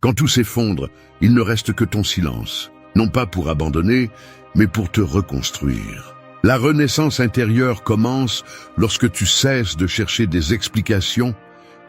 Quand tout s'effondre, il ne reste que ton silence, non pas pour abandonner, mais pour te reconstruire. La renaissance intérieure commence lorsque tu cesses de chercher des explications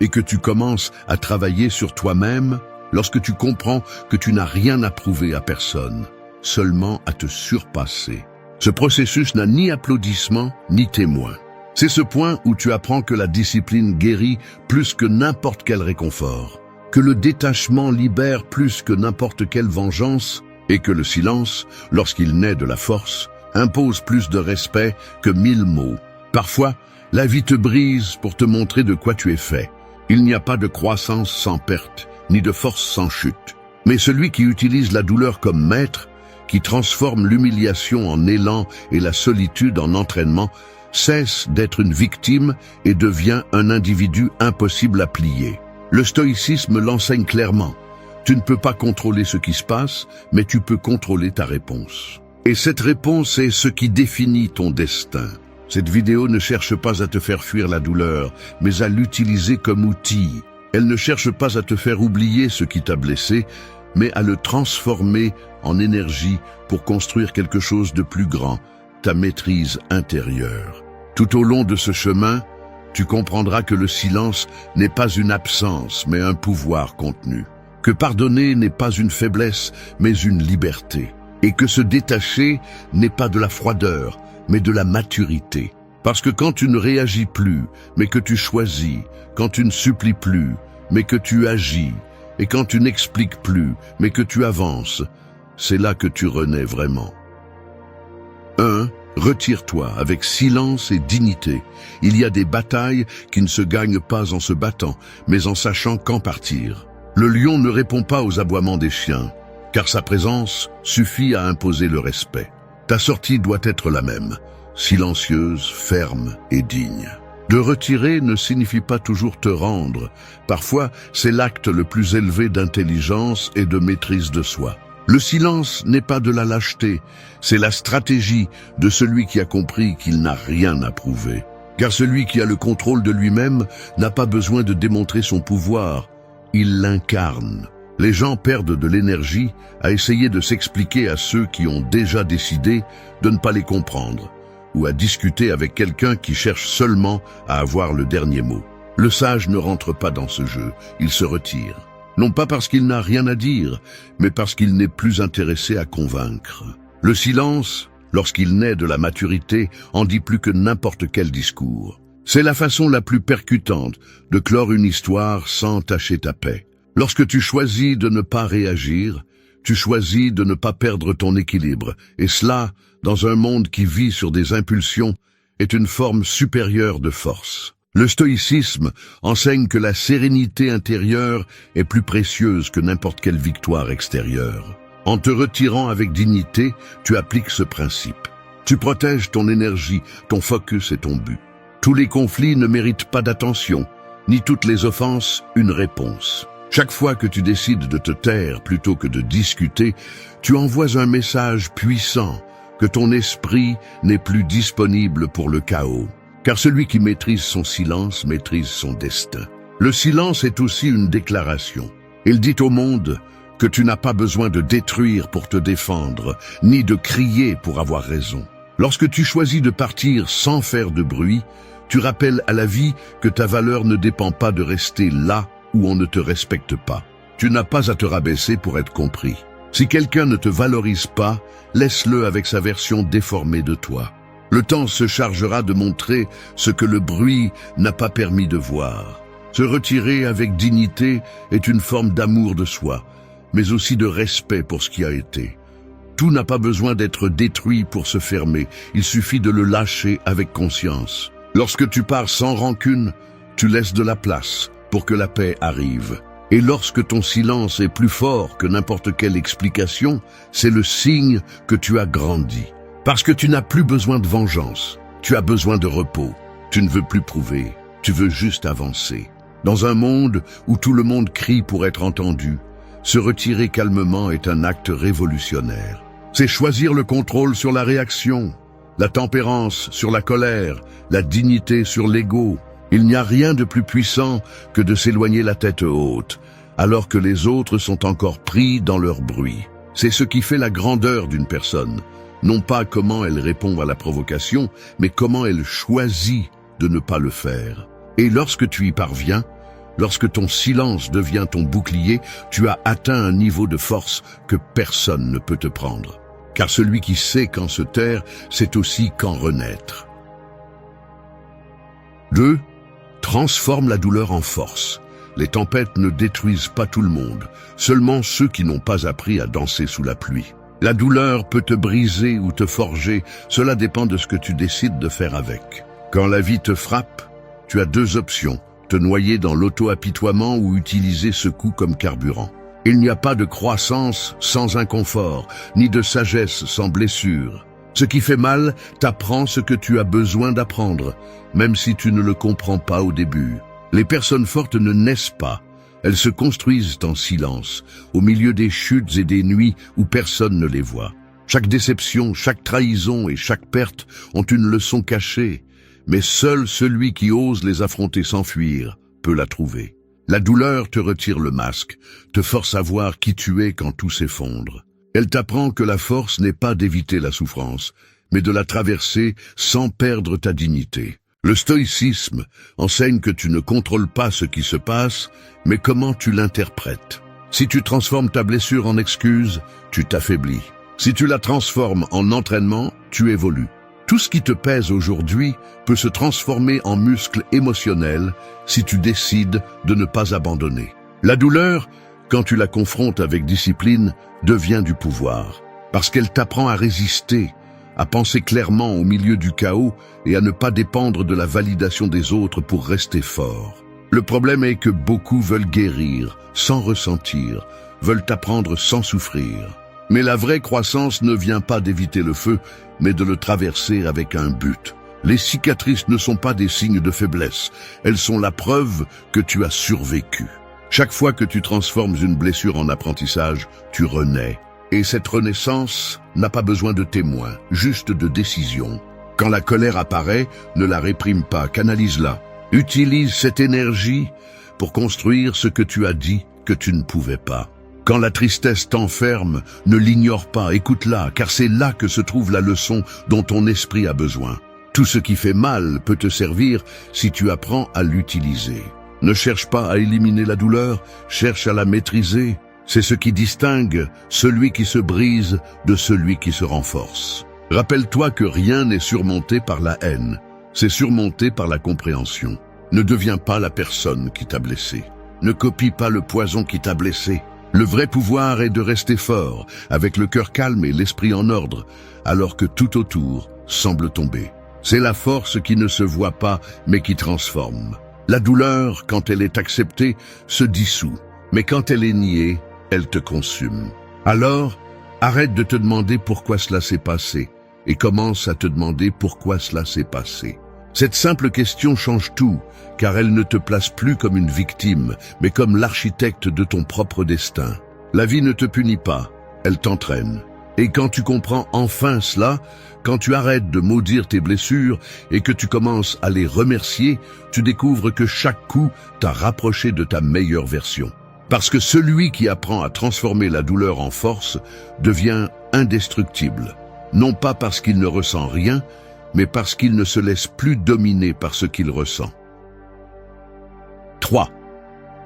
et que tu commences à travailler sur toi-même, lorsque tu comprends que tu n'as rien à prouver à personne, seulement à te surpasser. Ce processus n'a ni applaudissements ni témoins. C'est ce point où tu apprends que la discipline guérit plus que n'importe quel réconfort, que le détachement libère plus que n'importe quelle vengeance, et que le silence, lorsqu'il naît de la force, impose plus de respect que 1000 mots. Parfois, la vie te brise pour te montrer de quoi tu es fait. Il n'y a pas de croissance sans perte, ni de force sans chute. Mais celui qui utilise la douleur comme maître, qui transforme l'humiliation en élan et la solitude en entraînement, cesse d'être une victime et devient un individu impossible à plier. Le stoïcisme l'enseigne clairement. Tu ne peux pas contrôler ce qui se passe, mais tu peux contrôler ta réponse. Et cette réponse est ce qui définit ton destin. Cette vidéo ne cherche pas à te faire fuir la douleur, mais à l'utiliser comme outil. Elle ne cherche pas à te faire oublier ce qui t'a blessé, mais à le transformer en énergie pour construire quelque chose de plus grand, ta maîtrise intérieure. Tout au long de ce chemin, tu comprendras que le silence n'est pas une absence, mais un pouvoir contenu. Que pardonner n'est pas une faiblesse, mais une liberté. Et que se détacher n'est pas de la froideur, mais de la maturité. Parce que quand tu ne réagis plus, mais que tu choisis, quand tu ne supplies plus, mais que tu agis, et quand tu n'expliques plus, mais que tu avances, c'est là que tu renais vraiment. 1. Retire-toi avec silence et dignité. Il y a des batailles qui ne se gagnent pas en se battant, mais en sachant quand partir. Le lion ne répond pas aux aboiements des chiens, car sa présence suffit à imposer le respect. Ta sortie doit être la même, silencieuse, ferme et digne. De retirer ne signifie pas toujours te rendre. Parfois, c'est l'acte le plus élevé d'intelligence et de maîtrise de soi. Le silence n'est pas de la lâcheté, c'est la stratégie de celui qui a compris qu'il n'a rien à prouver. Car celui qui a le contrôle de lui-même n'a pas besoin de démontrer son pouvoir, il l'incarne. Les gens perdent de l'énergie à essayer de s'expliquer à ceux qui ont déjà décidé de ne pas les comprendre, ou à discuter avec quelqu'un qui cherche seulement à avoir le dernier mot. Le sage ne rentre pas dans ce jeu, il se retire. Non pas parce qu'il n'a rien à dire, mais parce qu'il n'est plus intéressé à convaincre. Le silence, lorsqu'il naît de la maturité, en dit plus que n'importe quel discours. C'est la façon la plus percutante de clore une histoire sans tâcher ta paix. Lorsque tu choisis de ne pas réagir, tu choisis de ne pas perdre ton équilibre, et cela, dans un monde qui vit sur des impulsions, est une forme supérieure de force. Le stoïcisme enseigne que la sérénité intérieure est plus précieuse que n'importe quelle victoire extérieure. En te retirant avec dignité, tu appliques ce principe. Tu protèges ton énergie, ton focus et ton but. Tous les conflits ne méritent pas d'attention, ni toutes les offenses une réponse. Chaque fois que tu décides de te taire plutôt que de discuter, tu envoies un message puissant que ton esprit n'est plus disponible pour le chaos. Car celui qui maîtrise son silence maîtrise son destin. Le silence est aussi une déclaration. Il dit au monde que tu n'as pas besoin de détruire pour te défendre, ni de crier pour avoir raison. Lorsque tu choisis de partir sans faire de bruit, tu rappelles à la vie que ta valeur ne dépend pas de rester là où on ne te respecte pas. Tu n'as pas à te rabaisser pour être compris. Si quelqu'un ne te valorise pas, laisse-le avec sa version déformée de toi. Le temps se chargera de montrer ce que le bruit n'a pas permis de voir. Se retirer avec dignité est une forme d'amour de soi, mais aussi de respect pour ce qui a été. Tout n'a pas besoin d'être détruit pour se fermer, il suffit de le lâcher avec conscience. Lorsque tu pars sans rancune, tu laisses de la place pour que la paix arrive. Et lorsque ton silence est plus fort que n'importe quelle explication, c'est le signe que tu as grandi. Parce que tu n'as plus besoin de vengeance, tu as besoin de repos. Tu ne veux plus prouver, tu veux juste avancer. Dans un monde où tout le monde crie pour être entendu, se retirer calmement est un acte révolutionnaire. C'est choisir le contrôle sur la réaction, la tempérance sur la colère, la dignité sur l'ego. Il n'y a rien de plus puissant que de s'éloigner la tête haute, alors que les autres sont encore pris dans leur bruit. C'est ce qui fait la grandeur d'une personne, non pas comment elle répond à la provocation, mais comment elle choisit de ne pas le faire. Et lorsque tu y parviens, lorsque ton silence devient ton bouclier, tu as atteint un niveau de force que personne ne peut te prendre. Car celui qui sait quand se taire, sait aussi quand renaître. 2. Transforme la douleur en force. Les tempêtes ne détruisent pas tout le monde, seulement ceux qui n'ont pas appris à danser sous la pluie. La douleur peut te briser ou te forger, cela dépend de ce que tu décides de faire avec. Quand la vie te frappe, tu as 2 options, te noyer dans l'auto-apitoiement ou utiliser ce coup comme carburant. Il n'y a pas de croissance sans inconfort, ni de sagesse sans blessure. Ce qui fait mal t'apprend ce que tu as besoin d'apprendre, même si tu ne le comprends pas au début. Les personnes fortes ne naissent pas, elles se construisent en silence, au milieu des chutes et des nuits où personne ne les voit. Chaque déception, chaque trahison et chaque perte ont une leçon cachée, mais seul celui qui ose les affronter sans fuir peut la trouver. La douleur te retire le masque, te force à voir qui tu es quand tout s'effondre. Elle t'apprend que la force n'est pas d'éviter la souffrance, mais de la traverser sans perdre ta dignité. Le stoïcisme enseigne que tu ne contrôles pas ce qui se passe, mais comment tu l'interprètes. Si tu transformes ta blessure en excuse, tu t'affaiblis. Si tu la transformes en entraînement, tu évolues. Tout ce qui te pèse aujourd'hui peut se transformer en muscle émotionnel si tu décides de ne pas abandonner. La douleur, quand tu la confrontes avec discipline, devient du pouvoir, parce qu'elle t'apprend à résister, à penser clairement au milieu du chaos et à ne pas dépendre de la validation des autres pour rester fort. Le problème est que beaucoup veulent guérir sans ressentir, veulent apprendre sans souffrir. Mais la vraie croissance ne vient pas d'éviter le feu, mais de le traverser avec un but. Les cicatrices ne sont pas des signes de faiblesse, elles sont la preuve que tu as survécu. Chaque fois que tu transformes une blessure en apprentissage, tu renais. Et cette renaissance n'a pas besoin de témoins, juste de décision. Quand la colère apparaît, ne la réprime pas, canalise-la. Utilise cette énergie pour construire ce que tu as dit que tu ne pouvais pas. Quand la tristesse t'enferme, ne l'ignore pas, écoute-la, car c'est là que se trouve la leçon dont ton esprit a besoin. Tout ce qui fait mal peut te servir si tu apprends à l'utiliser. Ne cherche pas à éliminer la douleur, cherche à la maîtriser. C'est ce qui distingue celui qui se brise de celui qui se renforce. Rappelle-toi que rien n'est surmonté par la haine, c'est surmonté par la compréhension. Ne deviens pas la personne qui t'a blessé. Ne copie pas le poison qui t'a blessé. Le vrai pouvoir est de rester fort, avec le cœur calme et l'esprit en ordre, alors que tout autour semble tomber. C'est la force qui ne se voit pas, mais qui transforme. La douleur, quand elle est acceptée, se dissout, mais quand elle est niée, elle te consume. Alors, arrête de te demander pourquoi cela s'est passé et commence à te demander pourquoi cela s'est passé. Cette simple question change tout, car elle ne te place plus comme une victime, mais comme l'architecte de ton propre destin. La vie ne te punit pas, elle t'entraîne. Et quand tu comprends enfin cela, quand tu arrêtes de maudire tes blessures et que tu commences à les remercier, tu découvres que chaque coup t'a rapproché de ta meilleure version. Parce que celui qui apprend à transformer la douleur en force devient indestructible. Non pas parce qu'il ne ressent rien, mais parce qu'il ne se laisse plus dominer par ce qu'il ressent. 3.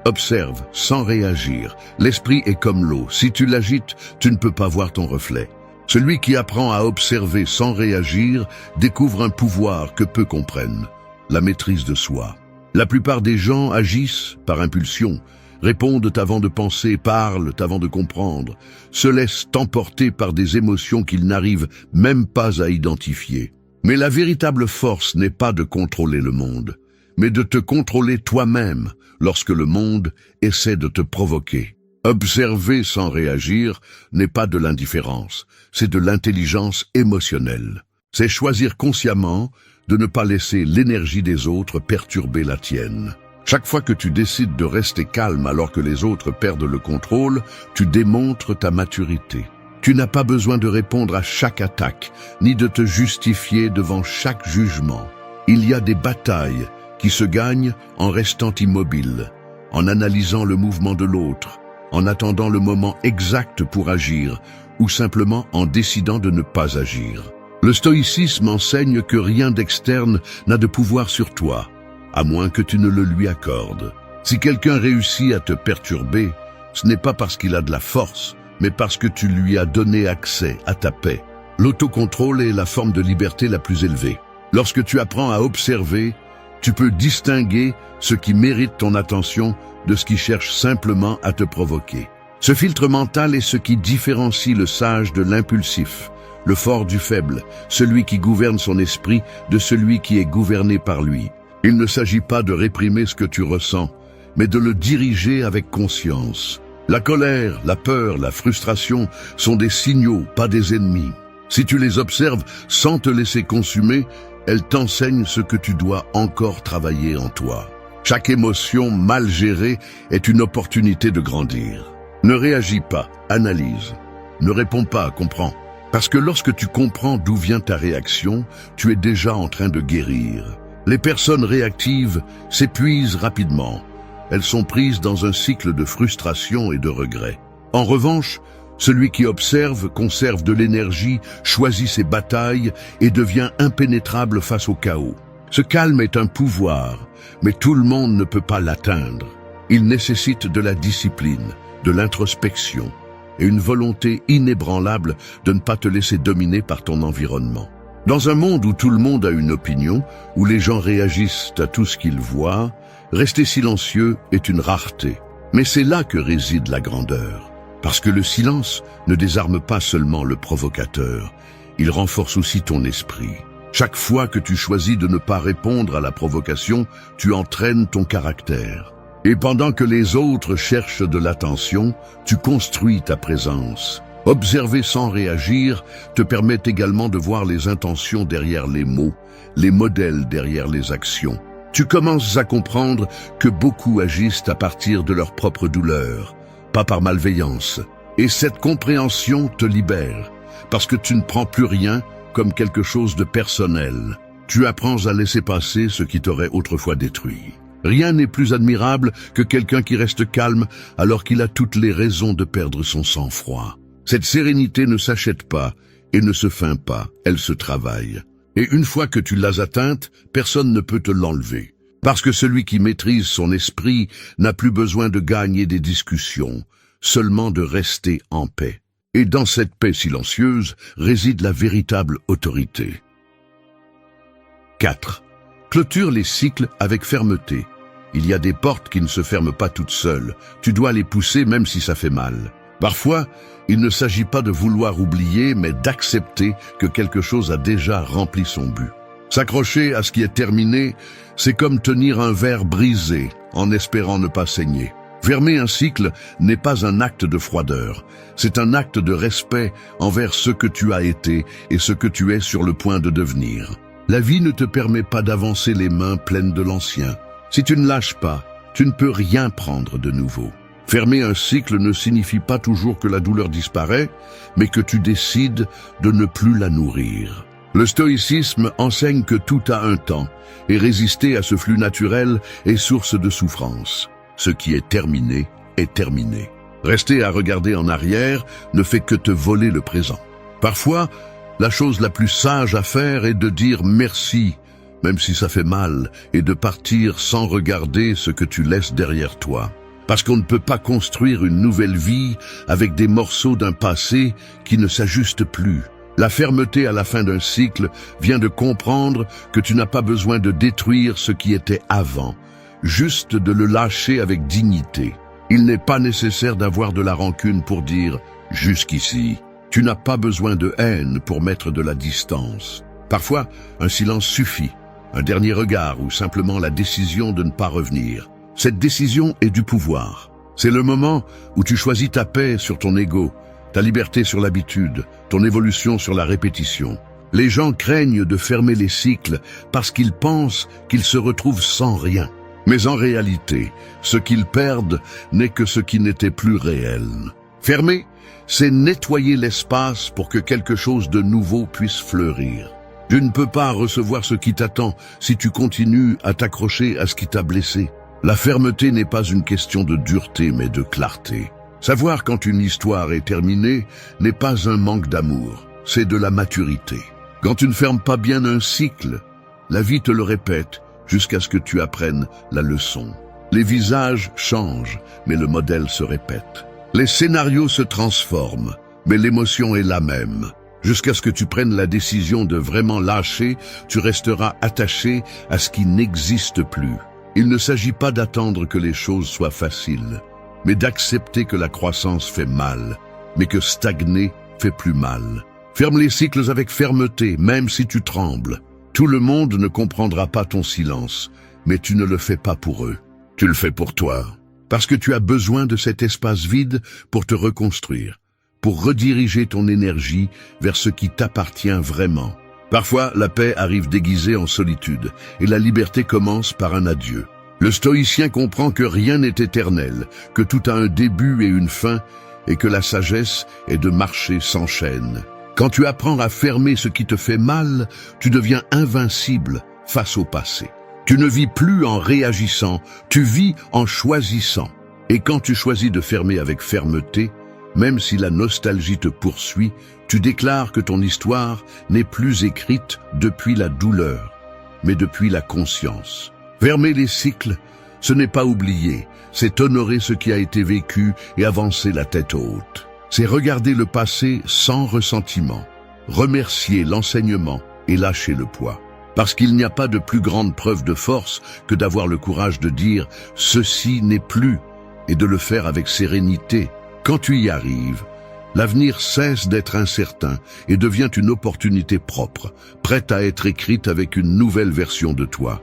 Observe sans réagir. L'esprit est comme l'eau. Si tu l'agites, tu ne peux pas voir ton reflet. Celui qui apprend à observer sans réagir découvre un pouvoir que peu comprennent, la maîtrise de soi. La plupart des gens agissent par impulsion, répondent avant de penser, parlent avant de comprendre, se laissent emporter par des émotions qu'ils n'arrivent même pas à identifier. Mais la véritable force n'est pas de contrôler le monde, mais de te contrôler toi-même lorsque le monde essaie de te provoquer. Observer sans réagir n'est pas de l'indifférence, c'est de l'intelligence émotionnelle. C'est choisir consciemment de ne pas laisser l'énergie des autres perturber la tienne. Chaque fois que tu décides de rester calme alors que les autres perdent le contrôle, tu démontres ta maturité. Tu n'as pas besoin de répondre à chaque attaque, ni de te justifier devant chaque jugement. Il y a des batailles qui se gagnent en restant immobile. en analysant le mouvement de l'autre, en attendant le moment exact pour agir, ou simplement en décidant de ne pas agir. Le stoïcisme enseigne que rien d'externe n'a de pouvoir sur toi, à moins que tu ne le lui accordes. Si quelqu'un réussit à te perturber, ce n'est pas parce qu'il a de la force, mais parce que tu lui as donné accès à ta paix. L'autocontrôle est la forme de liberté la plus élevée. Lorsque tu apprends à observer, tu peux distinguer ce qui mérite ton attention de ce qui cherche simplement à te provoquer. Ce filtre mental est ce qui différencie le sage de l'impulsif, le fort du faible, celui qui gouverne son esprit de celui qui est gouverné par lui. Il ne s'agit pas de réprimer ce que tu ressens, mais de le diriger avec conscience. La colère, la peur, la frustration sont des signaux, pas des ennemis. Si tu les observes sans te laisser consumer, elles t'enseignent ce que tu dois encore travailler en toi. Chaque émotion mal gérée est une opportunité de grandir. Ne réagis pas, analyse. Ne réponds pas, comprends. Parce que lorsque tu comprends d'où vient ta réaction, tu es déjà en train de guérir. Les personnes réactives s'épuisent rapidement. Elles sont prises dans un cycle de frustration et de regret. En revanche, celui qui observe, conserve de l'énergie, choisit ses batailles et devient impénétrable face au chaos. Ce calme est un pouvoir, mais tout le monde ne peut pas l'atteindre. Il nécessite de la discipline, de l'introspection et une volonté inébranlable de ne pas te laisser dominer par ton environnement. Dans un monde où tout le monde a une opinion, où les gens réagissent à tout ce qu'ils voient, rester silencieux est une rareté. Mais c'est là que réside la grandeur. Parce que le silence ne désarme pas seulement le provocateur, il renforce aussi ton esprit. Chaque fois que tu choisis de ne pas répondre à la provocation, tu entraînes ton caractère. Et pendant que les autres cherchent de l'attention, tu construis ta présence. Observer sans réagir te permet également de voir les intentions derrière les mots, les modèles derrière les actions. Tu commences à comprendre que beaucoup agissent à partir de leur propre douleur, pas par malveillance. Et cette compréhension te libère, parce que tu ne prends plus rien comme quelque chose de personnel. Tu apprends à laisser passer ce qui t'aurait autrefois détruit. Rien n'est plus admirable que quelqu'un qui reste calme alors qu'il a toutes les raisons de perdre son sang-froid. Cette sérénité ne s'achète pas et ne se feint pas, elle se travaille. Et une fois que tu l'as atteinte, personne ne peut te l'enlever. Parce que celui qui maîtrise son esprit n'a plus besoin de gagner des discussions, seulement de rester en paix. Et dans cette paix silencieuse réside la véritable autorité. 4. Clôture les cycles avec fermeté. Il y a des portes qui ne se ferment pas toutes seules. Tu dois les pousser même si ça fait mal. Parfois, il ne s'agit pas de vouloir oublier, mais d'accepter que quelque chose a déjà rempli son but. S'accrocher à ce qui est terminé, c'est comme tenir un verre brisé en espérant ne pas saigner. Fermer un cycle n'est pas un acte de froideur, c'est un acte de respect envers ce que tu as été et ce que tu es sur le point de devenir. La vie ne te permet pas d'avancer les mains pleines de l'ancien. Si tu ne lâches pas, tu ne peux rien prendre de nouveau. Fermer un cycle ne signifie pas toujours que la douleur disparaît, mais que tu décides de ne plus la nourrir. Le stoïcisme enseigne que tout a un temps, et résister à ce flux naturel est source de souffrance. Ce qui est terminé est terminé. Rester à regarder en arrière ne fait que te voler le présent. Parfois, la chose la plus sage à faire est de dire merci, même si ça fait mal, et de partir sans regarder ce que tu laisses derrière toi. Parce qu'on ne peut pas construire une nouvelle vie avec des morceaux d'un passé qui ne s'ajustent plus. La fermeté à la fin d'un cycle vient de comprendre que tu n'as pas besoin de détruire ce qui était avant, juste de le lâcher avec dignité. Il n'est pas nécessaire d'avoir de la rancune pour dire « jusqu'ici ». Tu n'as pas besoin de haine pour mettre de la distance. Parfois, un silence suffit, un dernier regard ou simplement la décision de ne pas revenir. Cette décision est du pouvoir. C'est le moment où tu choisis ta paix sur ton ego, ta liberté sur l'habitude, ton évolution sur la répétition. Les gens craignent de fermer les cycles parce qu'ils pensent qu'ils se retrouvent sans rien. Mais en réalité, ce qu'ils perdent n'est que ce qui n'était plus réel. Fermer, c'est nettoyer l'espace pour que quelque chose de nouveau puisse fleurir. Tu ne peux pas recevoir ce qui t'attend si tu continues à t'accrocher à ce qui t'a blessé. La fermeté n'est pas une question de dureté mais de clarté. Savoir quand une histoire est terminée n'est pas un manque d'amour, c'est de la maturité. Quand tu ne fermes pas bien un cycle, la vie te le répète jusqu'à ce que tu apprennes la leçon. Les visages changent, mais le modèle se répète. Les scénarios se transforment, mais l'émotion est la même. Jusqu'à ce que tu prennes la décision de vraiment lâcher, tu resteras attaché à ce qui n'existe plus. Il ne s'agit pas d'attendre que les choses soient faciles, mais d'accepter que la croissance fait mal, mais que stagner fait plus mal. Ferme les cycles avec fermeté, même si tu trembles. Tout le monde ne comprendra pas ton silence, mais tu ne le fais pas pour eux. Tu le fais pour toi, parce que tu as besoin de cet espace vide pour te reconstruire, pour rediriger ton énergie vers ce qui t'appartient vraiment. Parfois, la paix arrive déguisée en solitude, et la liberté commence par un adieu. Le stoïcien comprend que rien n'est éternel, que tout a un début et une fin, et que la sagesse est de marcher sans chaîne. Quand tu apprends à fermer ce qui te fait mal, tu deviens invincible face au passé. Tu ne vis plus en réagissant, tu vis en choisissant. Et quand tu choisis de fermer avec fermeté, même si la nostalgie te poursuit, tu déclares que ton histoire n'est plus écrite depuis la douleur, mais depuis la conscience. Fermer les cycles, ce n'est pas oublier, c'est honorer ce qui a été vécu et avancer la tête haute. C'est regarder le passé sans ressentiment, remercier l'enseignement et lâcher le poids. Parce qu'il n'y a pas de plus grande preuve de force que d'avoir le courage de dire « ceci n'est plus » et de le faire avec sérénité. Quand tu y arrives, l'avenir cesse d'être incertain et devient une opportunité propre, prête à être écrite avec une nouvelle version de toi.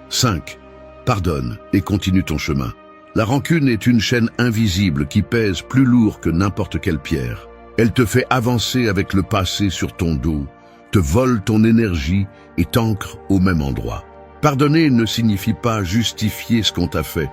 5. Pardonne et continue ton chemin. La rancune est une chaîne invisible qui pèse plus lourd que n'importe quelle pierre. Elle te fait avancer avec le passé sur ton dos, te vole ton énergie et t'ancre au même endroit. Pardonner ne signifie pas justifier ce qu'on t'a fait,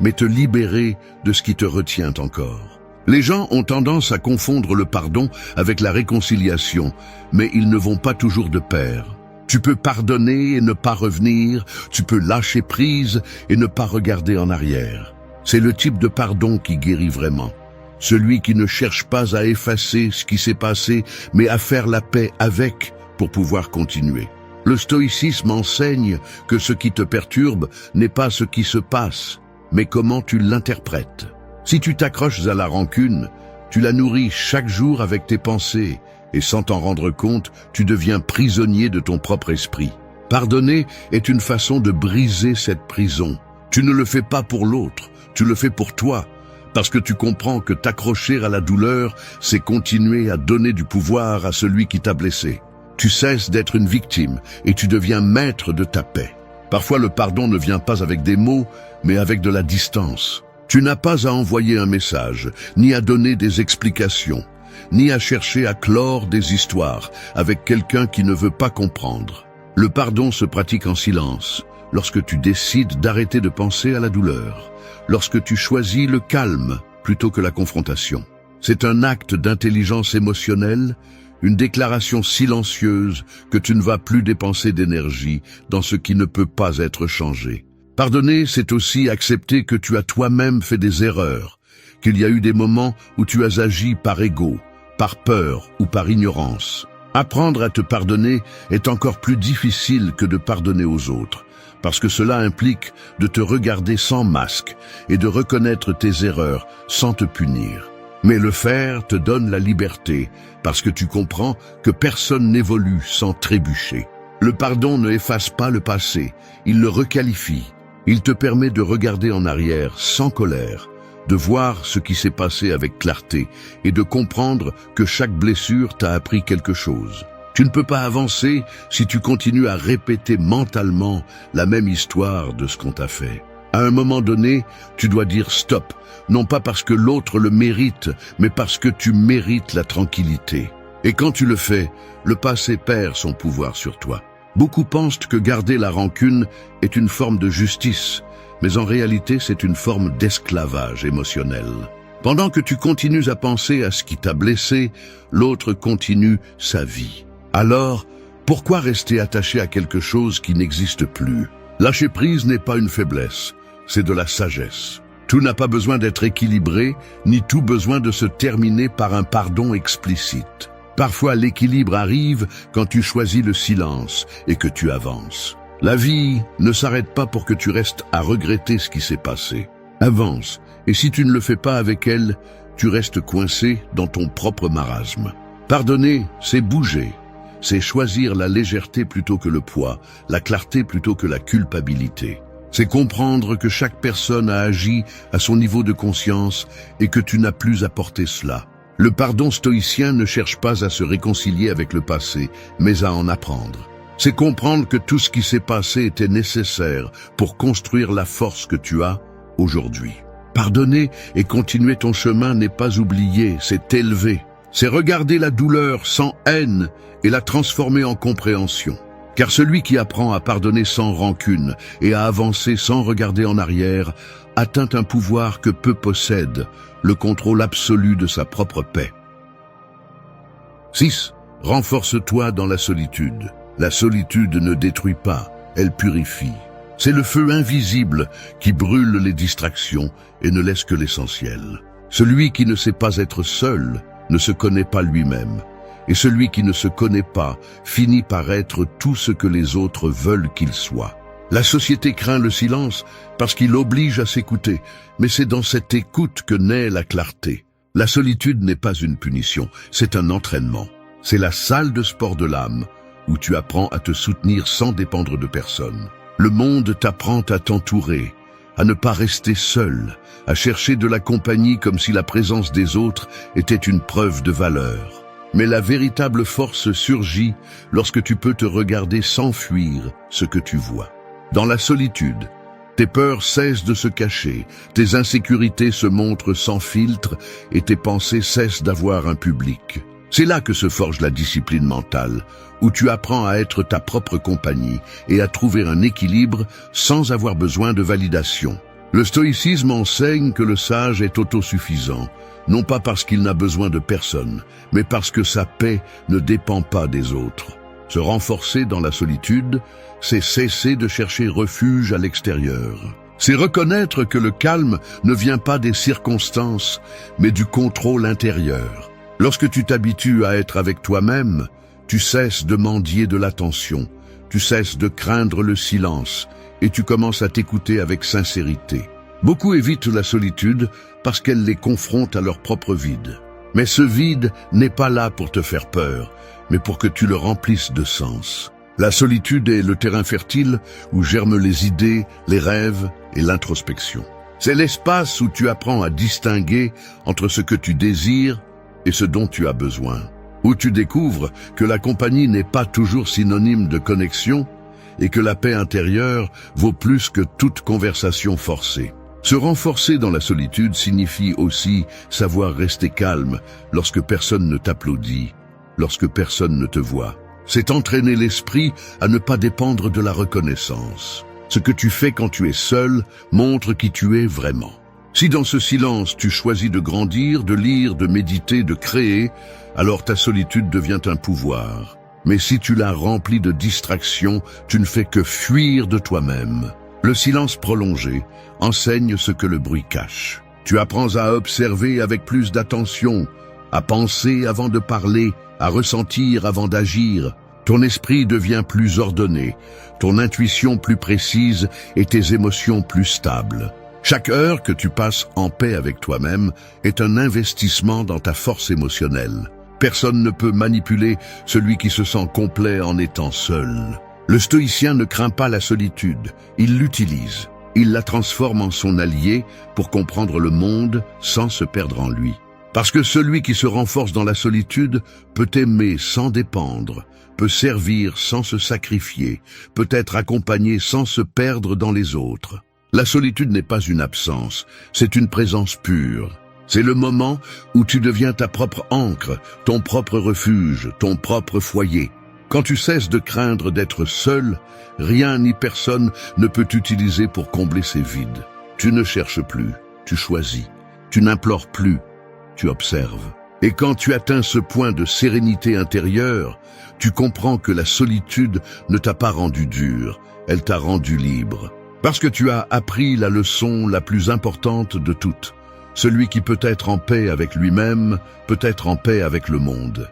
mais te libérer de ce qui te retient encore. Les gens ont tendance à confondre le pardon avec la réconciliation, mais ils ne vont pas toujours de pair. Tu peux pardonner et ne pas revenir, tu peux lâcher prise et ne pas regarder en arrière. C'est le type de pardon qui guérit vraiment. Celui qui ne cherche pas à effacer ce qui s'est passé, mais à faire la paix avec pour pouvoir continuer. Le stoïcisme enseigne que ce qui te perturbe n'est pas ce qui se passe, mais comment tu l'interprètes. Si tu t'accroches à la rancune, tu la nourris chaque jour avec tes pensées, et sans t'en rendre compte, tu deviens prisonnier de ton propre esprit. Pardonner est une façon de briser cette prison. Tu ne le fais pas pour l'autre, tu le fais pour toi, parce que tu comprends que t'accrocher à la douleur, c'est continuer à donner du pouvoir à celui qui t'a blessé. Tu cesses d'être une victime et tu deviens maître de ta paix. Parfois, le pardon ne vient pas avec des mots, mais avec de la distance. Tu n'as pas à envoyer un message, ni à donner des explications, ni à chercher à clore des histoires avec quelqu'un qui ne veut pas comprendre. Le pardon se pratique en silence, lorsque tu décides d'arrêter de penser à la douleur, lorsque tu choisis le calme plutôt que la confrontation. C'est un acte d'intelligence émotionnelle, une déclaration silencieuse que tu ne vas plus dépenser d'énergie dans ce qui ne peut pas être changé. Pardonner, c'est aussi accepter que tu as toi-même fait des erreurs, qu'il y a eu des moments où tu as agi par ego, par peur ou par ignorance. Apprendre à te pardonner est encore plus difficile que de pardonner aux autres, parce que cela implique de te regarder sans masque et de reconnaître tes erreurs sans te punir. Mais le faire te donne la liberté, parce que tu comprends que personne n'évolue sans trébucher. Le pardon ne efface pas le passé, il le requalifie. Il te permet de regarder en arrière sans colère, de voir ce qui s'est passé avec clarté et de comprendre que chaque blessure t'a appris quelque chose. Tu ne peux pas avancer si tu continues à répéter mentalement la même histoire de ce qu'on t'a fait. À un moment donné, tu dois dire stop, non pas parce que l'autre le mérite, mais parce que tu mérites la tranquillité. Et quand tu le fais, le passé perd son pouvoir sur toi. Beaucoup pensent que garder la rancune est une forme de justice, mais en réalité c'est une forme d'esclavage émotionnel. Pendant que tu continues à penser à ce qui t'a blessé, l'autre continue sa vie. Alors, pourquoi rester attaché à quelque chose qui n'existe plus ? Lâcher prise n'est pas une faiblesse, c'est de la sagesse. Tout n'a pas besoin d'être équilibré, ni tout besoin de se terminer par un pardon explicite. Parfois l'équilibre arrive quand tu choisis le silence et que tu avances. La vie ne s'arrête pas pour que tu restes à regretter ce qui s'est passé. Avance, et si tu ne le fais pas avec elle, tu restes coincé dans ton propre marasme. Pardonner, c'est bouger. C'est choisir la légèreté plutôt que le poids, la clarté plutôt que la culpabilité. C'est comprendre que chaque personne a agi à son niveau de conscience et que tu n'as plus à porter cela. Le pardon stoïcien ne cherche pas à se réconcilier avec le passé, mais à en apprendre. C'est comprendre que tout ce qui s'est passé était nécessaire pour construire la force que tu as aujourd'hui. Pardonner et continuer ton chemin n'est pas oublier, c'est élever. C'est regarder la douleur sans haine et la transformer en compréhension. Car celui qui apprend à pardonner sans rancune et à avancer sans regarder en arrière atteint un pouvoir que peu possèdent, le contrôle absolu de sa propre paix. 6. Renforce-toi dans la solitude. La solitude ne détruit pas, elle purifie. C'est le feu invisible qui brûle les distractions et ne laisse que l'essentiel. Celui qui ne sait pas être seul ne se connaît pas lui-même. Et celui qui ne se connaît pas finit par être tout ce que les autres veulent qu'il soit. La société craint le silence parce qu'il oblige à s'écouter, mais c'est dans cette écoute que naît la clarté. La solitude n'est pas une punition, c'est un entraînement. C'est la salle de sport de l'âme où tu apprends à te soutenir sans dépendre de personne. Le monde t'apprend à t'entourer, à ne pas rester seul, à chercher de la compagnie comme si la présence des autres était une preuve de valeur. Mais la véritable force surgit lorsque tu peux te regarder sans fuir ce que tu vois. Dans la solitude, tes peurs cessent de se cacher, tes insécurités se montrent sans filtre et tes pensées cessent d'avoir un public. C'est là que se forge la discipline mentale, où tu apprends à être ta propre compagnie et à trouver un équilibre sans avoir besoin de validation. Le stoïcisme enseigne que le sage est autosuffisant, non pas parce qu'il n'a besoin de personne, mais parce que sa paix ne dépend pas des autres. Se renforcer dans la solitude, c'est cesser de chercher refuge à l'extérieur. C'est reconnaître que le calme ne vient pas des circonstances, mais du contrôle intérieur. Lorsque tu t'habitues à être avec toi-même, tu cesses de mendier de l'attention, tu cesses de craindre le silence et tu commences à t'écouter avec sincérité. Beaucoup évitent la solitude parce qu'elle les confronte à leur propre vide. Mais ce vide n'est pas là pour te faire peur, mais pour que tu le remplisses de sens. La solitude est le terrain fertile où germent les idées, les rêves et l'introspection. C'est l'espace où tu apprends à distinguer entre ce que tu désires et ce dont tu as besoin. Où tu découvres que la compagnie n'est pas toujours synonyme de connexion et que la paix intérieure vaut plus que toute conversation forcée. Se renforcer dans la solitude signifie aussi savoir rester calme lorsque personne ne t'applaudit, lorsque personne ne te voit. C'est entraîner l'esprit à ne pas dépendre de la reconnaissance. Ce que tu fais quand tu es seul montre qui tu es vraiment. Si dans ce silence tu choisis de grandir, de lire, de méditer, de créer, alors ta solitude devient un pouvoir. Mais si tu la remplis de distractions, tu ne fais que fuir de toi-même. Le silence prolongé enseigne ce que le bruit cache. Tu apprends à observer avec plus d'attention, à penser avant de parler, à ressentir avant d'agir. Ton esprit devient plus ordonné, ton intuition plus précise et tes émotions plus stables. Chaque heure que tu passes en paix avec toi-même est un investissement dans ta force émotionnelle. Personne ne peut manipuler celui qui se sent complet en étant seul. Le stoïcien ne craint pas la solitude, il l'utilise. Il la transforme en son allié pour comprendre le monde sans se perdre en lui. Parce que celui qui se renforce dans la solitude peut aimer sans dépendre, peut servir sans se sacrifier, peut être accompagné sans se perdre dans les autres. La solitude n'est pas une absence, c'est une présence pure. C'est le moment où tu deviens ta propre ancre, ton propre refuge, ton propre foyer. Quand tu cesses de craindre d'être seul, rien ni personne ne peut t'utiliser pour combler ces vides. Tu ne cherches plus, tu choisis. Tu n'implores plus, tu observes. Et quand tu atteins ce point de sérénité intérieure, tu comprends que la solitude ne t'a pas rendu dur, elle t'a rendu libre. Parce que tu as appris la leçon la plus importante de toutes. Celui qui peut être en paix avec lui-même, peut être en paix avec le monde.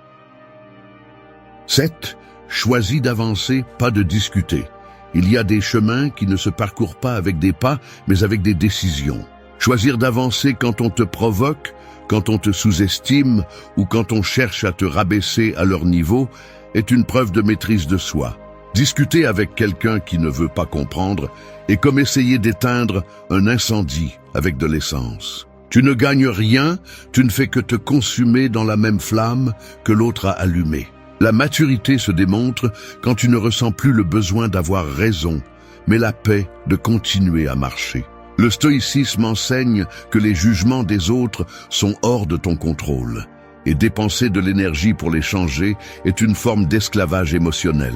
7. Choisis d'avancer, pas de discuter. Il y a des chemins qui ne se parcourent pas avec des pas, mais avec des décisions. Choisir d'avancer quand on te provoque, quand on te sous-estime ou quand on cherche à te rabaisser à leur niveau est une preuve de maîtrise de soi. Discuter avec quelqu'un qui ne veut pas comprendre est comme essayer d'éteindre un incendie avec de l'essence. Tu ne gagnes rien, tu ne fais que te consumer dans la même flamme que l'autre a allumée. La maturité se démontre quand tu ne ressens plus le besoin d'avoir raison, mais la paix de continuer à marcher. Le stoïcisme enseigne que les jugements des autres sont hors de ton contrôle, et dépenser de l'énergie pour les changer est une forme d'esclavage émotionnel.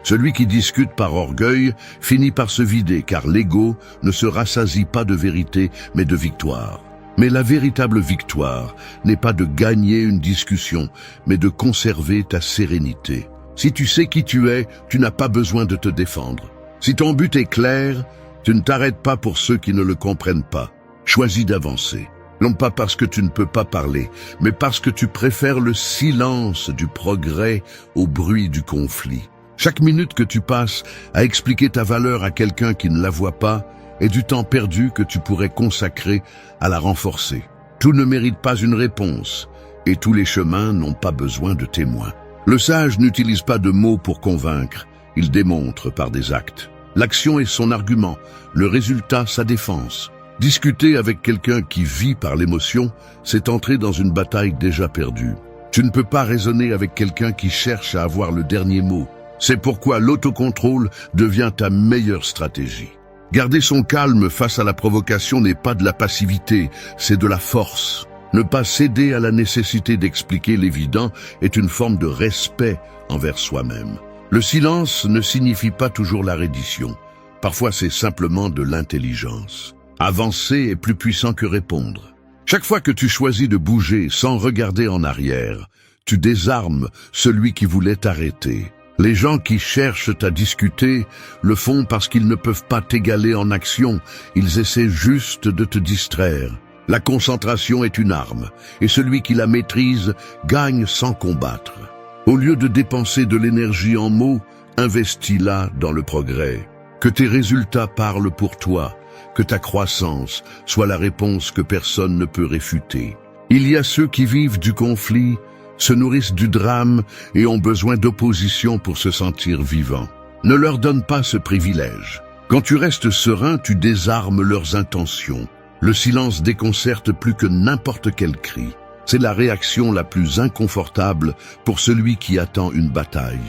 Celui qui discute par orgueil finit par se vider, car l'ego ne se rassasie pas de vérité, mais de victoire. Mais la véritable victoire n'est pas de gagner une discussion, mais de conserver ta sérénité. Si tu sais qui tu es, tu n'as pas besoin de te défendre. Si ton but est clair, tu ne t'arrêtes pas pour ceux qui ne le comprennent pas. Choisis d'avancer. Non pas parce que tu ne peux pas parler, mais parce que tu préfères le silence du progrès au bruit du conflit. Chaque minute que tu passes à expliquer ta valeur à quelqu'un qui ne la voit pas est du temps perdu que tu pourrais consacrer à la renforcer. Tout ne mérite pas une réponse, et tous les chemins n'ont pas besoin de témoins. Le sage n'utilise pas de mots pour convaincre, il démontre par des actes. L'action est son argument, le résultat sa défense. Discuter avec quelqu'un qui vit par l'émotion, c'est entrer dans une bataille déjà perdue. Tu ne peux pas raisonner avec quelqu'un qui cherche à avoir le dernier mot. C'est pourquoi l'autocontrôle devient ta meilleure stratégie. Garder son calme face à la provocation n'est pas de la passivité, c'est de la force. Ne pas céder à la nécessité d'expliquer l'évident est une forme de respect envers soi-même. Le silence ne signifie pas toujours la reddition. Parfois, c'est simplement de l'intelligence. Avancer est plus puissant que répondre. Chaque fois que tu choisis de bouger sans regarder en arrière, tu désarmes celui qui voulait t'arrêter. Les gens qui cherchent à discuter le font parce qu'ils ne peuvent pas t'égaler en action, ils essaient juste de te distraire. La concentration est une arme, et celui qui la maîtrise gagne sans combattre. Au lieu de dépenser de l'énergie en mots, investis-la dans le progrès. Que tes résultats parlent pour toi, que ta croissance soit la réponse que personne ne peut réfuter. Il y a ceux qui vivent du conflit, se nourrissent du drame et ont besoin d'opposition pour se sentir vivants. Ne leur donne pas ce privilège. Quand tu restes serein, tu désarmes leurs intentions. Le silence déconcerte plus que n'importe quel cri. C'est la réaction la plus inconfortable pour celui qui attend une bataille.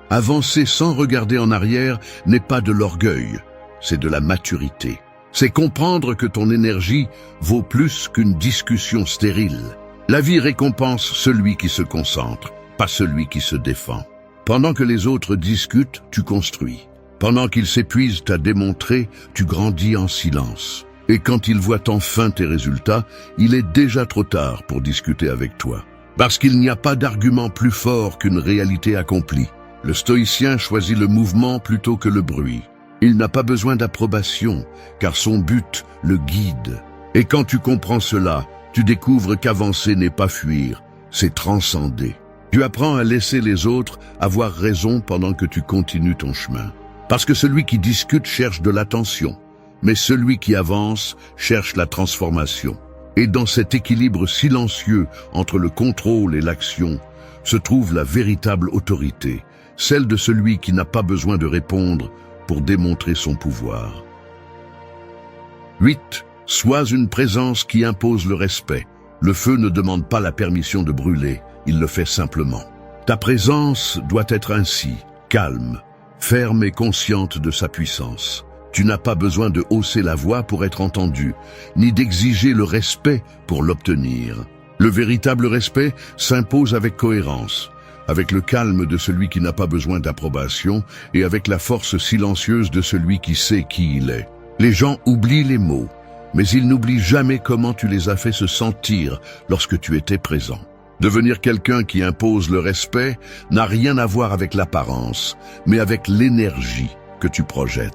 Avancer sans regarder en arrière n'est pas de l'orgueil, c'est de la maturité. C'est comprendre que ton énergie vaut plus qu'une discussion stérile. La vie récompense celui qui se concentre, pas celui qui se défend. Pendant que les autres discutent, tu construis. Pendant qu'ils s'épuisent à démontrer, tu grandis en silence. Et quand ils voient enfin tes résultats, il est déjà trop tard pour discuter avec toi. Parce qu'il n'y a pas d'argument plus fort qu'une réalité accomplie. Le stoïcien choisit le mouvement plutôt que le bruit. Il n'a pas besoin d'approbation, car son but le guide. Et quand tu comprends cela, tu découvres qu'avancer n'est pas fuir, c'est transcender. Tu apprends à laisser les autres avoir raison pendant que tu continues ton chemin. Parce que celui qui discute cherche de l'attention, mais celui qui avance cherche la transformation. Et dans cet équilibre silencieux entre le contrôle et l'action, se trouve la véritable autorité, celle de celui qui n'a pas besoin de répondre pour démontrer son pouvoir. 8. Sois une présence qui impose le respect. Le feu ne demande pas la permission de brûler, il le fait simplement. Ta présence doit être ainsi, calme, ferme et consciente de sa puissance. Tu n'as pas besoin de hausser la voix pour être entendu, ni d'exiger le respect pour l'obtenir. Le véritable respect s'impose avec cohérence, avec le calme de celui qui n'a pas besoin d'approbation et avec la force silencieuse de celui qui sait qui il est. Les gens oublient les mots, mais ils n'oublient jamais comment tu les as fait se sentir lorsque tu étais présent. Devenir quelqu'un qui impose le respect n'a rien à voir avec l'apparence, mais avec l'énergie que tu projettes.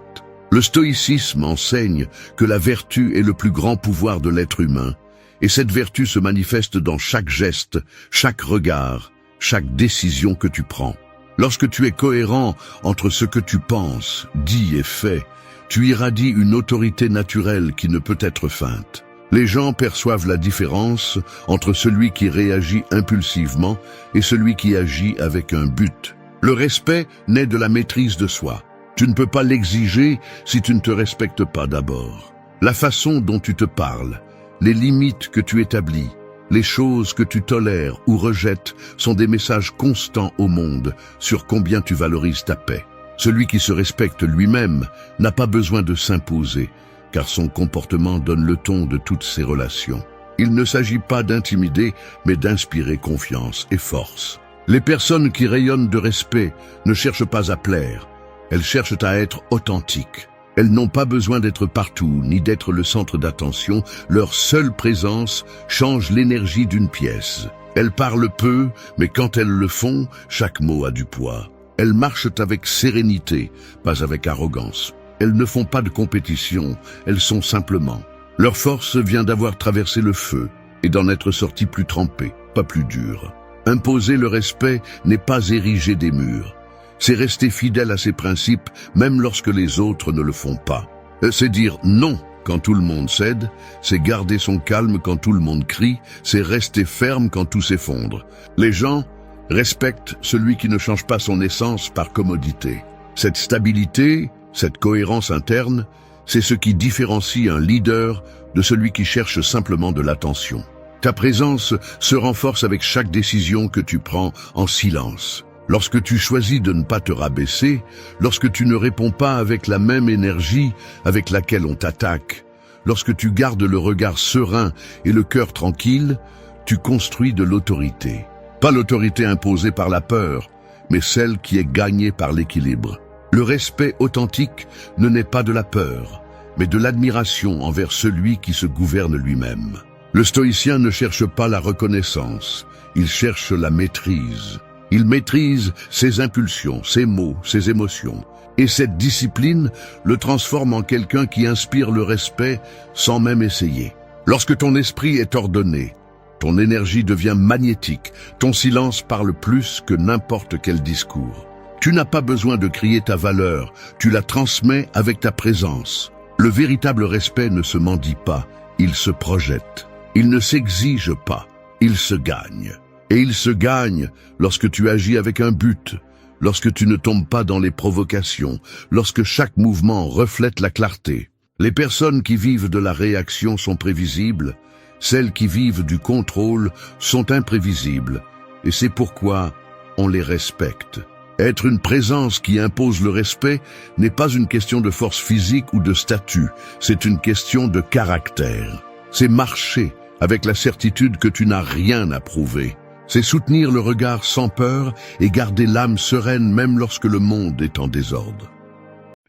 Le stoïcisme enseigne que la vertu est le plus grand pouvoir de l'être humain, et cette vertu se manifeste dans chaque geste, chaque regard, chaque décision que tu prends. Lorsque tu es cohérent entre ce que tu penses, dis et fais, tu irradies une autorité naturelle qui ne peut être feinte. Les gens perçoivent la différence entre celui qui réagit impulsivement et celui qui agit avec un but. Le respect naît de la maîtrise de soi. Tu ne peux pas l'exiger si tu ne te respectes pas d'abord. La façon dont tu te parles, les limites que tu établis, les choses que tu tolères ou rejettes sont des messages constants au monde sur combien tu valorises ta paix. Celui qui se respecte lui-même n'a pas besoin de s'imposer, car son comportement donne le ton de toutes ses relations. Il ne s'agit pas d'intimider, mais d'inspirer confiance et force. Les personnes qui rayonnent de respect ne cherchent pas à plaire, elles cherchent à être authentiques. Elles n'ont pas besoin d'être partout, ni d'être le centre d'attention. Leur seule présence change l'énergie d'une pièce. Elles parlent peu, mais quand elles le font, chaque mot a du poids. Elles marchent avec sérénité, pas avec arrogance. Elles ne font pas de compétition, elles sont simplement. Leur force vient d'avoir traversé le feu et d'en être sorties plus trempées, pas plus dures. Imposer le respect n'est pas ériger des murs. C'est rester fidèle à ses principes, même lorsque les autres ne le font pas. C'est dire non quand tout le monde cède, c'est garder son calme quand tout le monde crie, c'est rester ferme quand tout s'effondre. Les gens respectent celui qui ne change pas son essence par commodité. Cette stabilité, cette cohérence interne, c'est ce qui différencie un leader de celui qui cherche simplement de l'attention. Ta présence se renforce avec chaque décision que tu prends en silence. Lorsque tu choisis de ne pas te rabaisser, lorsque tu ne réponds pas avec la même énergie avec laquelle on t'attaque, lorsque tu gardes le regard serein et le cœur tranquille, tu construis de l'autorité. Pas l'autorité imposée par la peur, mais celle qui est gagnée par l'équilibre. Le respect authentique ne naît pas de la peur, mais de l'admiration envers celui qui se gouverne lui-même. Le stoïcien ne cherche pas la reconnaissance, il cherche la maîtrise. Il maîtrise ses impulsions, ses mots, ses émotions. Et cette discipline le transforme en quelqu'un qui inspire le respect sans même essayer. Lorsque ton esprit est ordonné, ton énergie devient magnétique, ton silence parle plus que n'importe quel discours. Tu n'as pas besoin de crier ta valeur, tu la transmets avec ta présence. Le véritable respect ne se mendie pas, il se projette. Il ne s'exige pas, il se gagne. Et il se gagne lorsque tu agis avec un but, lorsque tu ne tombes pas dans les provocations, lorsque chaque mouvement reflète la clarté. Les personnes qui vivent de la réaction sont prévisibles, celles qui vivent du contrôle sont imprévisibles, et c'est pourquoi on les respecte. Être une présence qui impose le respect n'est pas une question de force physique ou de statut, c'est une question de caractère. C'est marcher avec la certitude que tu n'as rien à prouver. C'est soutenir le regard sans peur et garder l'âme sereine même lorsque le monde est en désordre.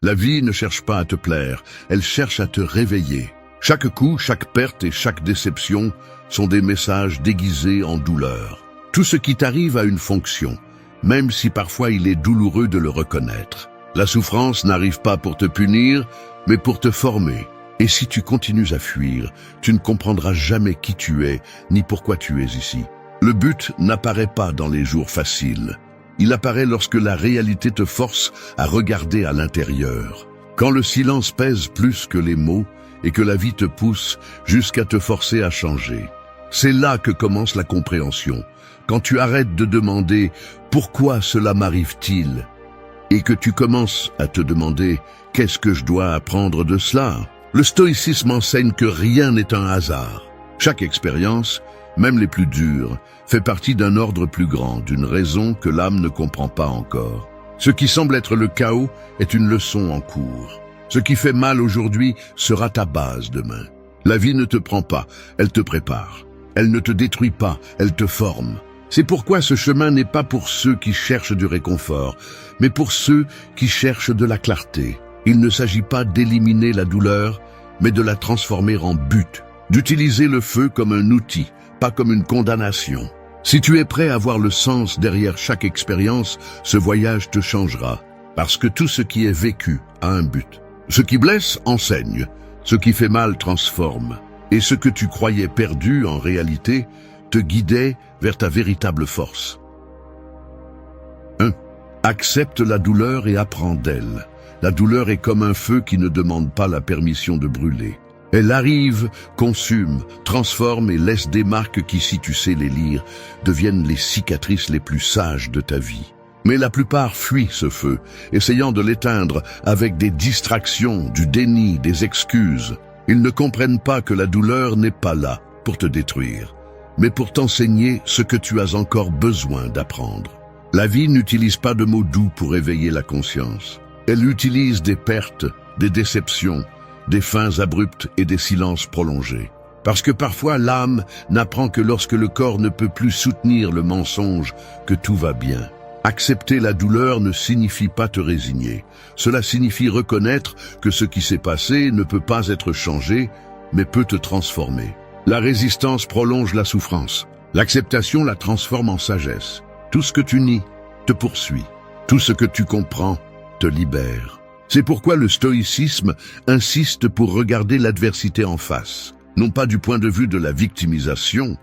La vie ne cherche pas à te plaire, elle cherche à te réveiller. Chaque coup, chaque perte et chaque déception sont des messages déguisés en douleur. Tout ce qui t'arrive a une fonction, même si parfois il est douloureux de le reconnaître. La souffrance n'arrive pas pour te punir, mais pour te former. Et si tu continues à fuir, tu ne comprendras jamais qui tu es, ni pourquoi tu es ici. Le but n'apparaît pas dans les jours faciles. Il apparaît lorsque la réalité te force à regarder à l'intérieur. Quand le silence pèse plus que les mots et que la vie te pousse jusqu'à te forcer à changer. C'est là que commence la compréhension. Quand tu arrêtes de demander « Pourquoi cela m'arrive-t-il ?» et que tu commences à te demander « Qu'est-ce que je dois apprendre de cela ?» Le stoïcisme enseigne que rien n'est un hasard. Chaque expérience, même les plus dures, fait partie d'un ordre plus grand, d'une raison que l'âme ne comprend pas encore. Ce qui semble être le chaos est une leçon en cours. Ce qui fait mal aujourd'hui sera ta base demain. La vie ne te prend pas, elle te prépare. Elle ne te détruit pas, elle te forme. C'est pourquoi ce chemin n'est pas pour ceux qui cherchent du réconfort, mais pour ceux qui cherchent de la clarté. Il ne s'agit pas d'éliminer la douleur, mais de la transformer en but, d'utiliser le feu comme un outil, pas comme une condamnation. Si tu es prêt à voir le sens derrière chaque expérience, ce voyage te changera. Parce que tout ce qui est vécu a un but. Ce qui blesse enseigne, ce qui fait mal transforme. Et ce que tu croyais perdu en réalité te guidait vers ta véritable force. 1. Accepte la douleur et apprends d'elle. La douleur est comme un feu qui ne demande pas la permission de brûler. Elle arrive, consume, transforme et laisse des marques qui, si tu sais les lire, deviennent les cicatrices les plus sages de ta vie. Mais la plupart fuient ce feu, essayant de l'éteindre avec des distractions, du déni, des excuses. Ils ne comprennent pas que la douleur n'est pas là pour te détruire, mais pour t'enseigner ce que tu as encore besoin d'apprendre. La vie n'utilise pas de mots doux pour éveiller la conscience. Elle utilise des pertes, des déceptions, des fins abruptes et des silences prolongés. Parce que parfois l'âme n'apprend que lorsque le corps ne peut plus soutenir le mensonge que tout va bien. Accepter la douleur ne signifie pas te résigner. Cela signifie reconnaître que ce qui s'est passé ne peut pas être changé, mais peut te transformer. La résistance prolonge la souffrance. L'acceptation la transforme en sagesse. Tout ce que tu nies te poursuit. Tout ce que tu comprends te libère. C'est pourquoi le stoïcisme insiste pour regarder l'adversité en face, non pas du point de vue de la victimisation,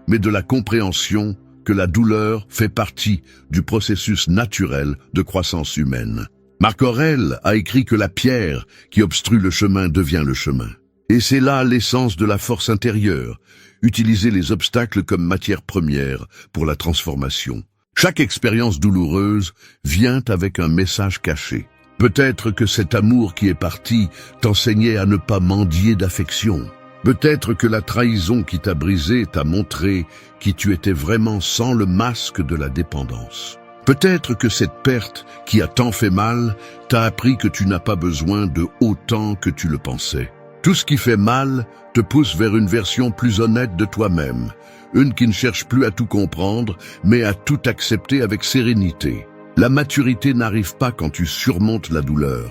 mais de la compréhension que la douleur fait partie du processus naturel de croissance humaine. Marc Aurèle a écrit que la pierre qui obstrue le chemin devient le chemin. Et c'est là l'essence de la force intérieure, utiliser les obstacles comme matière première pour la transformation. Chaque expérience douloureuse vient avec un message caché. Peut-être que cet amour qui est parti t'enseignait à ne pas mendier d'affection. Peut-être que la trahison qui t'a brisé t'a montré qui tu étais vraiment sans le masque de la dépendance. Peut-être que cette perte qui a tant fait mal t'a appris que tu n'as pas besoin de autant que tu le pensais. Tout ce qui fait mal te pousse vers une version plus honnête de toi-même, une qui ne cherche plus à tout comprendre, mais à tout accepter avec sérénité. La maturité n'arrive pas quand tu surmontes la douleur,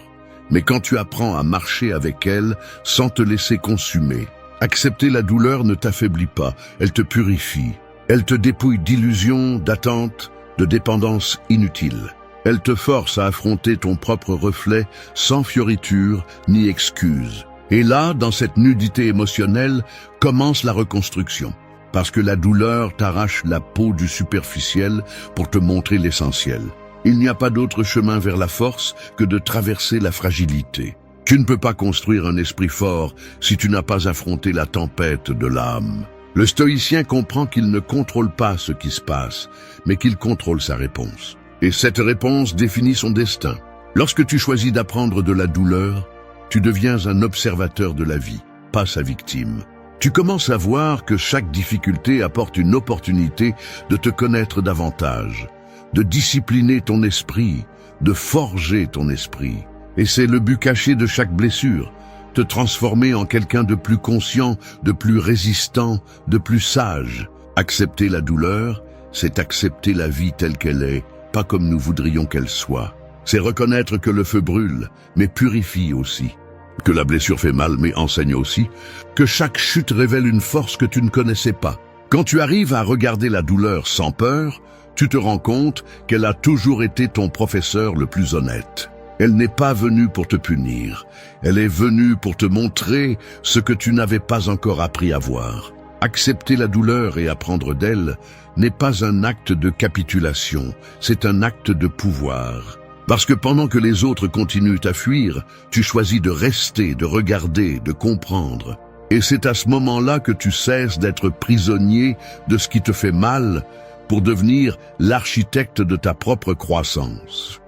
mais quand tu apprends à marcher avec elle sans te laisser consumer. Accepter la douleur ne t'affaiblit pas, elle te purifie. Elle te dépouille d'illusions, d'attentes, de dépendances inutiles. Elle te force à affronter ton propre reflet sans fioriture ni excuse. Et là, dans cette nudité émotionnelle, commence la reconstruction. Parce que la douleur t'arrache la peau du superficiel pour te montrer l'essentiel. Il n'y a pas d'autre chemin vers la force que de traverser la fragilité. Tu ne peux pas construire un esprit fort si tu n'as pas affronté la tempête de l'âme. Le stoïcien comprend qu'il ne contrôle pas ce qui se passe, mais qu'il contrôle sa réponse. Et cette réponse définit son destin. Lorsque tu choisis d'apprendre de la douleur, tu deviens un observateur de la vie, pas sa victime. Tu commences à voir que chaque difficulté apporte une opportunité de te connaître davantage, de discipliner ton esprit, de forger ton esprit. Et c'est le but caché de chaque blessure, te transformer en quelqu'un de plus conscient, de plus résistant, de plus sage. Accepter la douleur, c'est accepter la vie telle qu'elle est, pas comme nous voudrions qu'elle soit. C'est reconnaître que le feu brûle, mais purifie aussi. Que la blessure fait mal, mais enseigne aussi. Que chaque chute révèle une force que tu ne connaissais pas. Quand tu arrives à regarder la douleur sans peur, tu te rends compte qu'elle a toujours été ton professeur le plus honnête. Elle n'est pas venue pour te punir. Elle est venue pour te montrer ce que tu n'avais pas encore appris à voir. Accepter la douleur et apprendre d'elle n'est pas un acte de capitulation, c'est un acte de pouvoir. Parce que pendant que les autres continuent à fuir, tu choisis de rester, de regarder, de comprendre. Et c'est à ce moment-là que tu cesses d'être prisonnier de ce qui te fait mal pour devenir l'architecte de ta propre croissance.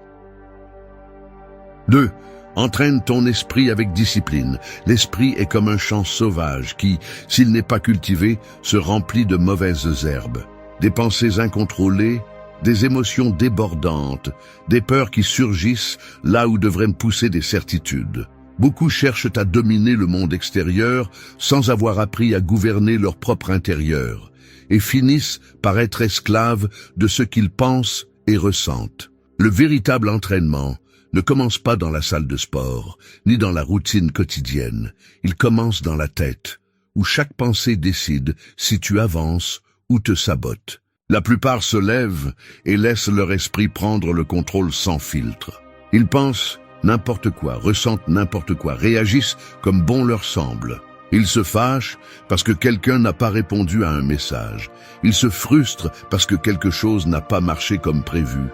2. Entraîne ton esprit avec discipline. L'esprit est comme un champ sauvage qui, s'il n'est pas cultivé, se remplit de mauvaises herbes. Des pensées incontrôlées, des émotions débordantes, des peurs qui surgissent là où devraient me pousser des certitudes. Beaucoup cherchent à dominer le monde extérieur sans avoir appris à gouverner leur propre intérieur et finissent par être esclaves de ce qu'ils pensent et ressentent. Le véritable entraînement ne commence pas dans la salle de sport, ni dans la routine quotidienne. Il commence dans la tête, où chaque pensée décide si tu avances ou te sabotes. La plupart se lèvent et laissent leur esprit prendre le contrôle sans filtre. Ils pensent n'importe quoi, ressentent n'importe quoi, réagissent comme bon leur semble. Ils se fâchent parce que quelqu'un n'a pas répondu à un message. Ils se frustrent parce que quelque chose n'a pas marché comme prévu.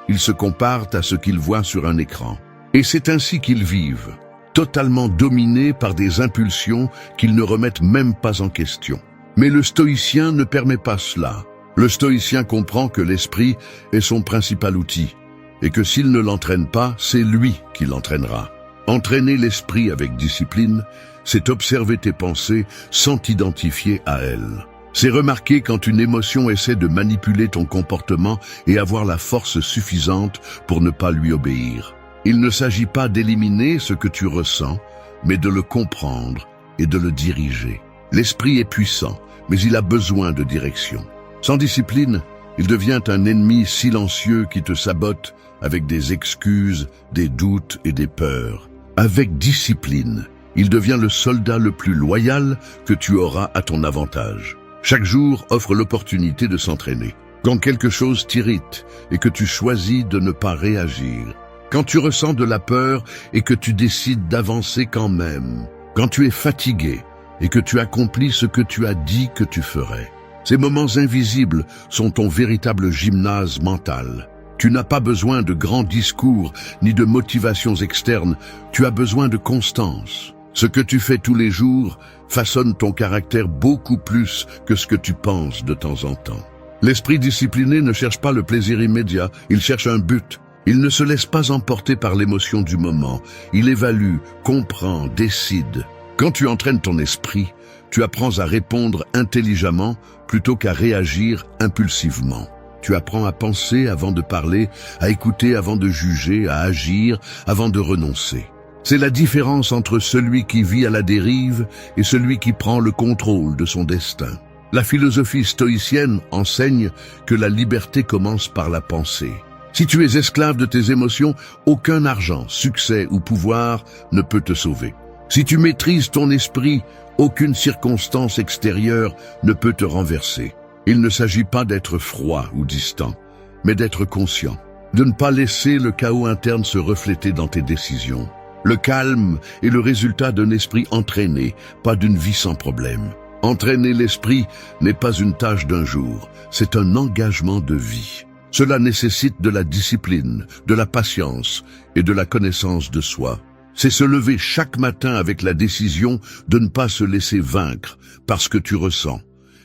Ils se comparent à ce qu'ils voient sur un écran. Et c'est ainsi qu'ils vivent, totalement dominés par des impulsions qu'ils ne remettent même pas en question. Mais le stoïcien ne permet pas cela. Le stoïcien comprend que l'esprit est son principal outil, et que s'il ne l'entraîne pas, c'est lui qui l'entraînera. Entraîner l'esprit avec discipline, c'est observer tes pensées sans t'identifier à elles. C'est remarquer quand une émotion essaie de manipuler ton comportement et avoir la force suffisante pour ne pas lui obéir. Il ne s'agit pas d'éliminer ce que tu ressens, mais de le comprendre et de le diriger. L'esprit est puissant, mais il a besoin de direction. Sans discipline, il devient un ennemi silencieux qui te sabote avec des excuses, des doutes et des peurs. Avec discipline, il devient le soldat le plus loyal que tu auras à ton avantage. Chaque jour offre l'opportunité de s'entraîner. Quand quelque chose t'irrite et que tu choisis de ne pas réagir. Quand tu ressens de la peur et que tu décides d'avancer quand même. Quand tu es fatigué et que tu accomplis ce que tu as dit que tu ferais. Ces moments invisibles sont ton véritable gymnase mental. Tu n'as pas besoin de grands discours ni de motivations externes, tu as besoin de constance. Ce que tu fais tous les jours façonne ton caractère beaucoup plus que ce que tu penses de temps en temps. L'esprit discipliné ne cherche pas le plaisir immédiat, il cherche un but. Il ne se laisse pas emporter par l'émotion du moment. Il évalue, comprend, décide. Quand tu entraînes ton esprit, tu apprends à répondre intelligemment plutôt qu'à réagir impulsivement. Tu apprends à penser avant de parler, à écouter avant de juger, à agir avant de renoncer. C'est la différence entre celui qui vit à la dérive et celui qui prend le contrôle de son destin. La philosophie stoïcienne enseigne que la liberté commence par la pensée. Si tu es esclave de tes émotions, aucun argent, succès ou pouvoir ne peut te sauver. Si tu maîtrises ton esprit, aucune circonstance extérieure ne peut te renverser. Il ne s'agit pas d'être froid ou distant, mais d'être conscient, de ne pas laisser le chaos interne se refléter dans tes décisions. Le calme est le résultat d'un esprit entraîné, pas d'une vie sans problème. Entraîner l'esprit n'est pas une tâche d'un jour, c'est un engagement de vie. Cela nécessite de la discipline, de la patience et de la connaissance de soi. C'est se lever chaque matin avec la décision de ne pas se laisser vaincre par ce que tu ressens,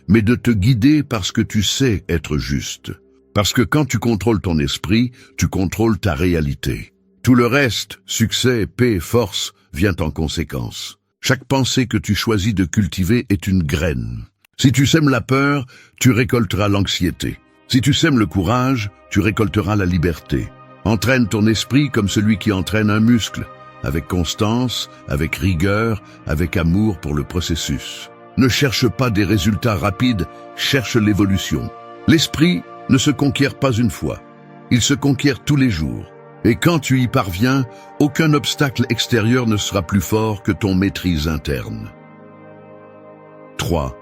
mais de te guider parce que tu sais être juste. Parce que quand tu contrôles ton esprit, tu contrôles ta réalité. Tout le reste, succès, paix, force, vient en conséquence. Chaque pensée que tu choisis de cultiver est une graine. Si tu sèmes la peur, tu récolteras l'anxiété. Si tu sèmes le courage, tu récolteras la liberté. Entraîne ton esprit comme celui qui entraîne un muscle, avec constance, avec rigueur, avec amour pour le processus. Ne cherche pas des résultats rapides, cherche l'évolution. L'esprit ne se conquiert pas une fois, il se conquiert tous les jours. Et quand tu y parviens, aucun obstacle extérieur ne sera plus fort que ton maîtrise interne. 3.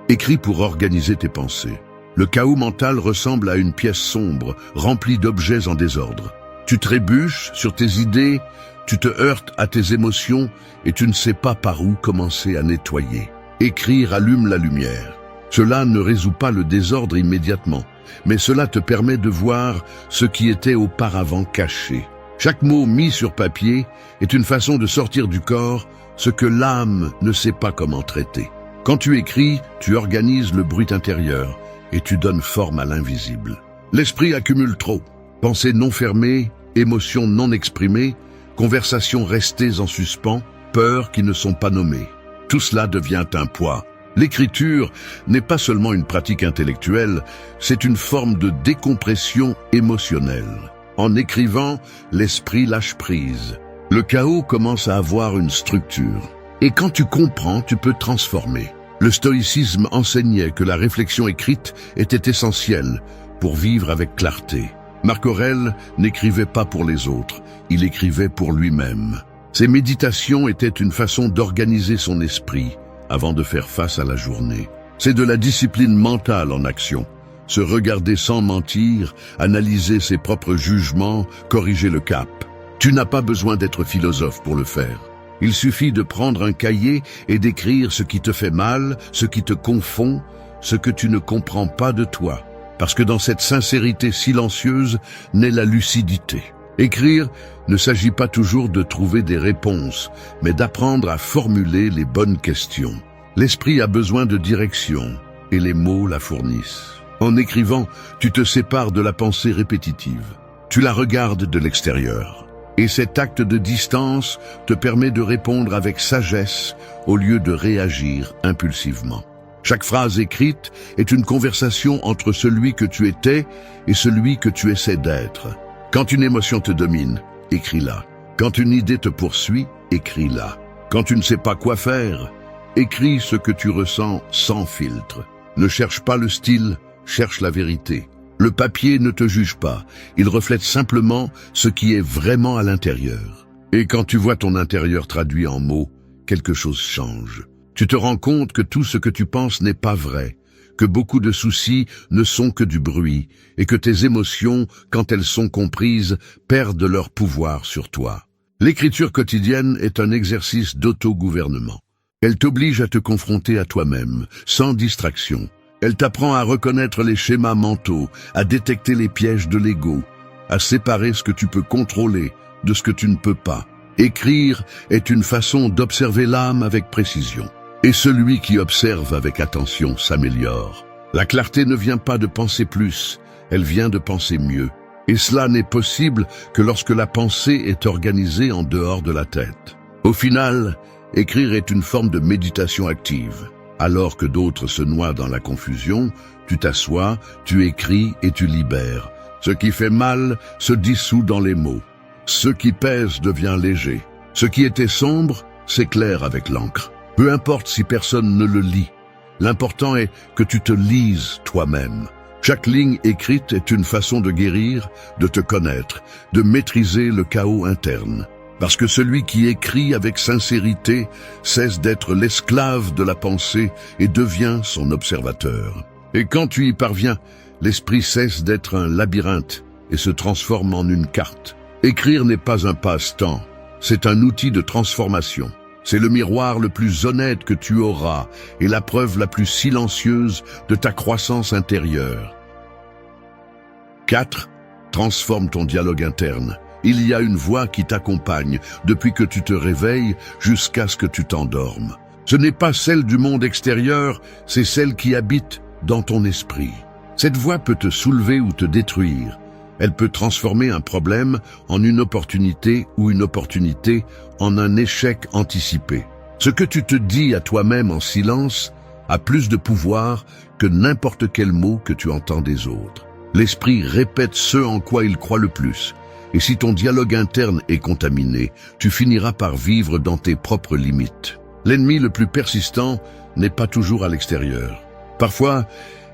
Écris pour organiser tes pensées. Le chaos mental ressemble à une pièce sombre, remplie d'objets en désordre. Tu trébuches sur tes idées, tu te heurtes à tes émotions et tu ne sais pas par où commencer à nettoyer. Écrire allume la lumière. Cela ne résout pas le désordre immédiatement, mais cela te permet de voir ce qui était auparavant caché. Chaque mot mis sur papier est une façon de sortir du corps ce que l'âme ne sait pas comment traiter. Quand tu écris, tu organises le bruit intérieur et tu donnes forme à l'invisible. L'esprit accumule trop. Pensées non fermées, émotions non exprimées, conversations restées en suspens, peurs qui ne sont pas nommées. Tout cela devient un poids. L'écriture n'est pas seulement une pratique intellectuelle, c'est une forme de décompression émotionnelle. En écrivant, l'esprit lâche prise. Le chaos commence à avoir une structure. Et quand tu comprends, tu peux transformer. Le stoïcisme enseignait que la réflexion écrite était essentielle pour vivre avec clarté. Marc Aurèle n'écrivait pas pour les autres, il écrivait pour lui-même. Ses méditations étaient une façon d'organiser son esprit avant de faire face à la journée. C'est de la discipline mentale en action. se regarder sans mentir, analyser ses propres jugements, corriger le cap. Tu n'as pas besoin d'être philosophe pour le faire. Il suffit de prendre un cahier et d'écrire ce qui te fait mal, ce qui te confond, ce que tu ne comprends pas de toi. Parce que dans cette sincérité silencieuse naît la lucidité. Écrire ne s'agit pas toujours de trouver des réponses, mais d'apprendre à formuler les bonnes questions. L'esprit a besoin de direction, et les mots la fournissent. En écrivant, tu te sépares de la pensée répétitive. Tu la regardes de l'extérieur. Et cet acte de distance te permet de répondre avec sagesse au lieu de réagir impulsivement. Chaque phrase écrite est une conversation entre celui que tu étais et celui que tu essaies d'être. Quand une émotion te domine, écris-la. Quand une idée te poursuit, écris-la. Quand tu ne sais pas quoi faire, écris ce que tu ressens sans filtre. Ne cherche pas le style, cherche la vérité. Le papier ne te juge pas, il reflète simplement ce qui est vraiment à l'intérieur. Et quand tu vois ton intérieur traduit en mots, quelque chose change. Tu te rends compte que tout ce que tu penses n'est pas vrai, que beaucoup de soucis ne sont que du bruit, et que tes émotions, quand elles sont comprises, perdent leur pouvoir sur toi. L'écriture quotidienne est un exercice d'autogouvernement. Elle t'oblige à te confronter à toi-même, sans distraction. Elle t'apprend à reconnaître les schémas mentaux, à détecter les pièges de l'ego, à séparer ce que tu peux contrôler de ce que tu ne peux pas. Écrire est une façon d'observer l'âme avec précision. Et celui qui observe avec attention s'améliore. La clarté ne vient pas de penser plus, elle vient de penser mieux. Et cela n'est possible que lorsque la pensée est organisée en dehors de la tête. Au final, écrire est une forme de méditation active. Alors que d'autres se noient dans la confusion, tu t'assois, tu écris et tu libères. Ce qui fait mal se dissout dans les mots. Ce qui pèse devient léger. Ce qui était sombre s'éclaire avec l'encre. Peu importe si personne ne le lit. L'important est que tu te lises toi-même. Chaque ligne écrite est une façon de guérir, de te connaître, de maîtriser le chaos interne. Parce que celui qui écrit avec sincérité cesse d'être l'esclave de la pensée et devient son observateur. Et quand tu y parviens, l'esprit cesse d'être un labyrinthe et se transforme en une carte. Écrire n'est pas un passe-temps, c'est un outil de transformation. C'est le miroir le plus honnête que tu auras et la preuve la plus silencieuse de ta croissance intérieure. 4. Transforme ton dialogue interne. Il y a une voix qui t'accompagne depuis que tu te réveilles jusqu'à ce que tu t'endormes. Ce n'est pas celle du monde extérieur, c'est celle qui habite dans ton esprit. Cette voix peut te soulever ou te détruire. Elle peut transformer un problème en une opportunité ou une opportunité en un échec anticipé. Ce que tu te dis à toi-même en silence a plus de pouvoir que n'importe quel mot que tu entends des autres. L'esprit répète ce en quoi il croit le plus. Et si ton dialogue interne est contaminé, tu finiras par vivre dans tes propres limites. L'ennemi le plus persistant n'est pas toujours à l'extérieur. Parfois,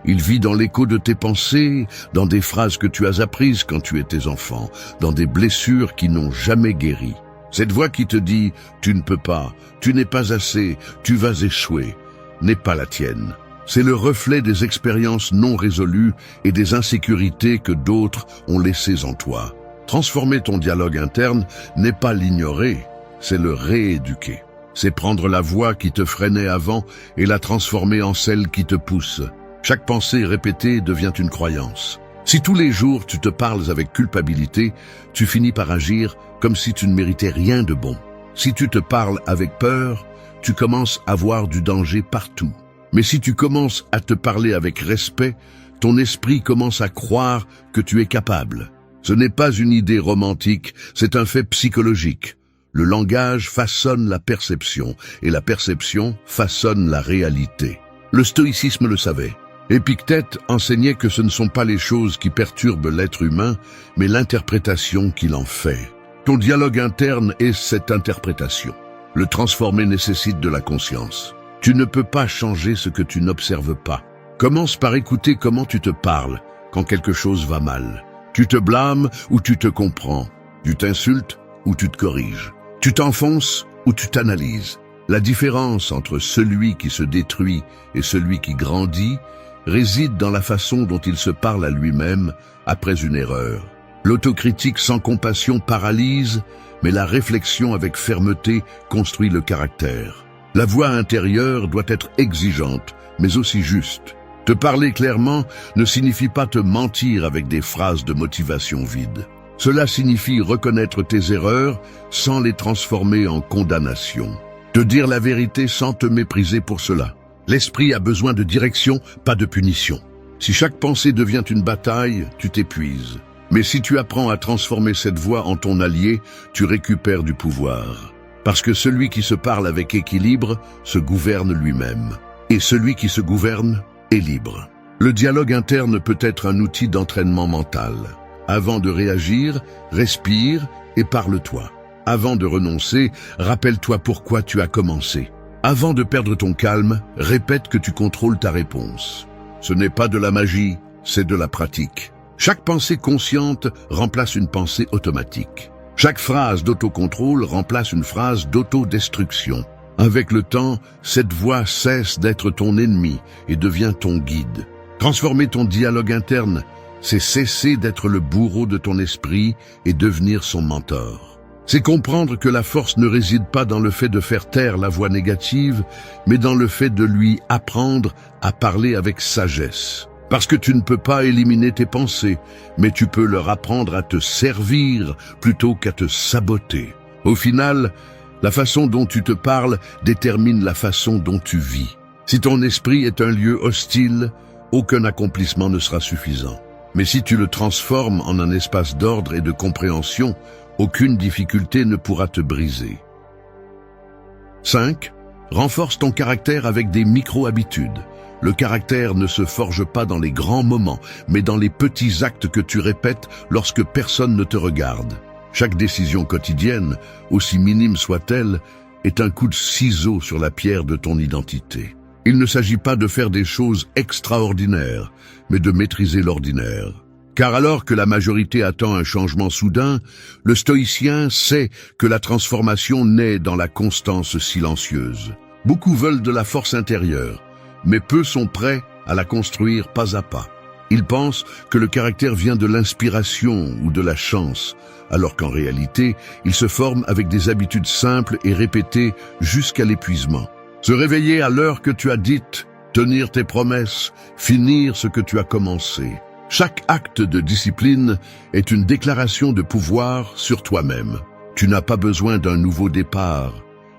il vit dans l'écho de tes pensées, dans des phrases que tu as apprises quand tu étais enfant, dans des blessures qui n'ont jamais guéri. Cette voix qui te dit « tu ne peux pas, tu n'es pas assez, tu vas échouer » n'est pas la tienne. C'est le reflet des expériences non résolues et des insécurités que d'autres ont laissées en toi. Transformer ton dialogue interne n'est pas l'ignorer, c'est le rééduquer. C'est prendre la voix qui te freinait avant et la transformer en celle qui te pousse. Chaque pensée répétée devient une croyance. Si tous les jours tu te parles avec culpabilité, tu finis par agir comme si tu ne méritais rien de bon. Si tu te parles avec peur, tu commences à voir du danger partout. Mais si tu commences à te parler avec respect, ton esprit commence à croire que tu es capable. Ce n'est pas une idée romantique, c'est un fait psychologique. Le langage façonne la perception, et la perception façonne la réalité. Le stoïcisme le savait. Épictète enseignait que ce ne sont pas les choses qui perturbent l'être humain, mais l'interprétation qu'il en fait. Ton dialogue interne est cette interprétation. Le transformer nécessite de la conscience. Tu ne peux pas changer ce que tu n'observes pas. Commence par écouter comment tu te parles quand quelque chose va mal. Tu te blâmes ou tu te comprends. Tu t'insultes ou tu te corriges. Tu t'enfonces ou tu t'analyses. La différence entre celui qui se détruit et celui qui grandit réside dans la façon dont il se parle à lui-même après une erreur. L'autocritique sans compassion paralyse, mais la réflexion avec fermeté construit le caractère. La voix intérieure doit être exigeante, mais aussi juste. Te parler clairement ne signifie pas te mentir avec des phrases de motivation vides. Cela signifie reconnaître tes erreurs sans les transformer en condamnation. Te dire la vérité sans te mépriser pour cela. L'esprit a besoin de direction, pas de punition. Si chaque pensée devient une bataille, tu t'épuises. Mais si tu apprends à transformer cette voix en ton allié, tu récupères du pouvoir. Parce que celui qui se parle avec équilibre se gouverne lui-même. Et celui qui se gouverne est libre. Le dialogue interne peut être un outil d'entraînement mental. Avant de réagir, respire et parle-toi. Avant de renoncer, rappelle-toi pourquoi tu as commencé. Avant de perdre ton calme, répète que tu contrôles ta réponse. Ce n'est pas de la magie, c'est de la pratique. Chaque pensée consciente remplace une pensée automatique. Chaque phrase d'autocontrôle remplace une phrase d'autodestruction. Avec le temps, cette voix cesse d'être ton ennemi et devient ton guide. Transformer ton dialogue interne, c'est cesser d'être le bourreau de ton esprit et devenir son mentor. C'est comprendre que la force ne réside pas dans le fait de faire taire la voix négative, mais dans le fait de lui apprendre à parler avec sagesse. Parce que tu ne peux pas éliminer tes pensées, mais tu peux leur apprendre à te servir plutôt qu'à te saboter. Au final, la façon dont tu te parles détermine la façon dont tu vis. Si ton esprit est un lieu hostile, aucun accomplissement ne sera suffisant. Mais si tu le transformes en un espace d'ordre et de compréhension, aucune difficulté ne pourra te briser. 5. Renforce ton caractère avec des micro-habitudes. Le caractère ne se forge pas dans les grands moments, mais dans les petits actes que tu répètes lorsque personne ne te regarde. Chaque décision quotidienne, aussi minime soit-elle, est un coup de ciseau sur la pierre de ton identité. Il ne s'agit pas de faire des choses extraordinaires, mais de maîtriser l'ordinaire. Car alors que la majorité attend un changement soudain, le stoïcien sait que la transformation naît dans la constance silencieuse. Beaucoup veulent de la force intérieure, mais peu sont prêts à la construire pas à pas. Ils pensent que le caractère vient de l'inspiration ou de la chance, alors qu'en réalité, il se forme avec des habitudes simples et répétées jusqu'à l'épuisement. Se réveiller à l'heure que tu as dite, tenir tes promesses, finir ce que tu as commencé. Chaque acte de discipline est une déclaration de pouvoir sur toi-même. Tu n'as pas besoin d'un nouveau départ,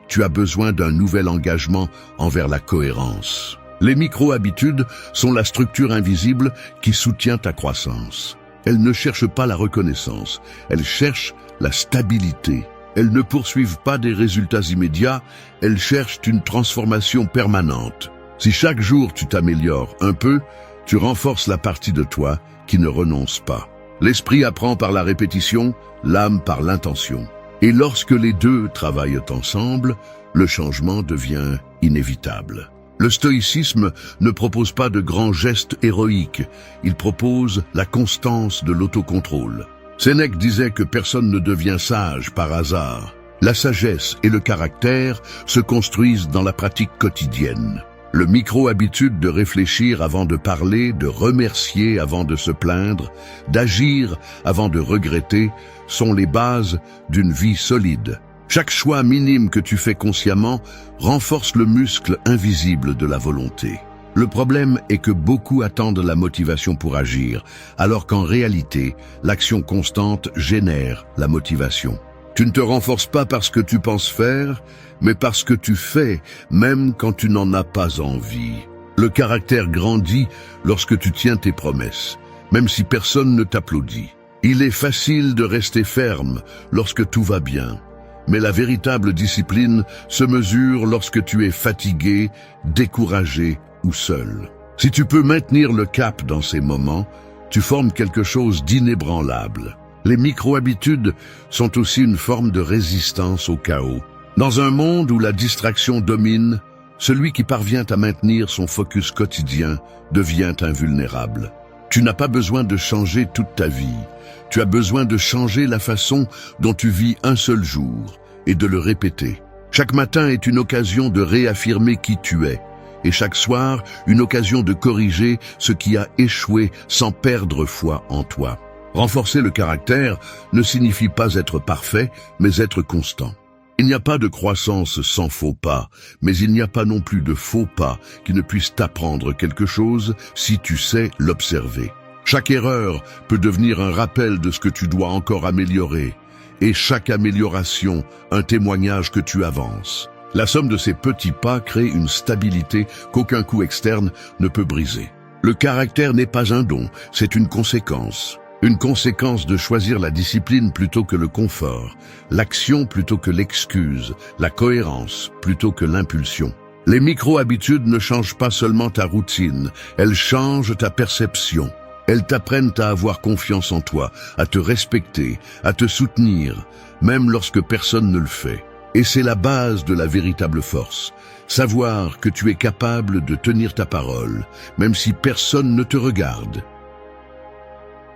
tu as besoin d'un nouvel engagement envers la cohérence. Les micro-habitudes sont la structure invisible qui soutient ta croissance. Elles ne cherchent pas la reconnaissance, elles cherchent la stabilité. Elles ne poursuivent pas des résultats immédiats, elles cherchent une transformation permanente. Si chaque jour tu t'améliores un peu, tu renforces la partie de toi qui ne renonce pas. L'esprit apprend par la répétition, l'âme par l'intention. Et lorsque les deux travaillent ensemble, le changement devient inévitable. Le stoïcisme ne propose pas de grands gestes héroïques, il propose la constance de l'autocontrôle. Sénèque disait que personne ne devient sage par hasard. La sagesse et le caractère se construisent dans la pratique quotidienne. Le micro-habitude de réfléchir avant de parler, de remercier avant de se plaindre, d'agir avant de regretter, sont les bases d'une vie solide. Chaque choix minime que tu fais consciemment renforce le muscle invisible de la volonté. Le problème est que beaucoup attendent la motivation pour agir, alors qu'en réalité, l'action constante génère la motivation. Tu ne te renforces pas parce que tu penses faire, mais parce que tu fais, même quand tu n'en as pas envie. Le caractère grandit lorsque tu tiens tes promesses, même si personne ne t'applaudit. Il est facile de rester ferme lorsque tout va bien. Mais la véritable discipline se mesure lorsque tu es fatigué, découragé ou seul. Si tu peux maintenir le cap dans ces moments, tu formes quelque chose d'inébranlable. Les micro-habitudes sont aussi une forme de résistance au chaos. Dans un monde où la distraction domine, celui qui parvient à maintenir son focus quotidien devient invulnérable. Tu n'as pas besoin de changer toute ta vie. Tu as besoin de changer la façon dont tu vis un seul jour et de le répéter. Chaque matin est une occasion de réaffirmer qui tu es. et chaque soir, une occasion de corriger ce qui a échoué sans perdre foi en toi. Renforcer le caractère ne signifie pas être parfait, mais être constant. Il n'y a pas de croissance sans faux pas, mais il n'y a pas non plus de faux pas qui ne puissent t'apprendre quelque chose si tu sais l'observer. Chaque erreur peut devenir un rappel de ce que tu dois encore améliorer, et chaque amélioration, un témoignage que tu avances. La somme de ces petits pas crée une stabilité qu'aucun coup externe ne peut briser. Le caractère n'est pas un don, c'est une conséquence. Une conséquence de choisir la discipline plutôt que le confort, l'action plutôt que l'excuse, la cohérence plutôt que l'impulsion. Les micro-habitudes ne changent pas seulement ta routine, elles changent ta perception. Elles t'apprennent à avoir confiance en toi, à te respecter, à te soutenir, même lorsque personne ne le fait. Et c'est la base de la véritable force. Savoir que tu es capable de tenir ta parole, même si personne ne te regarde.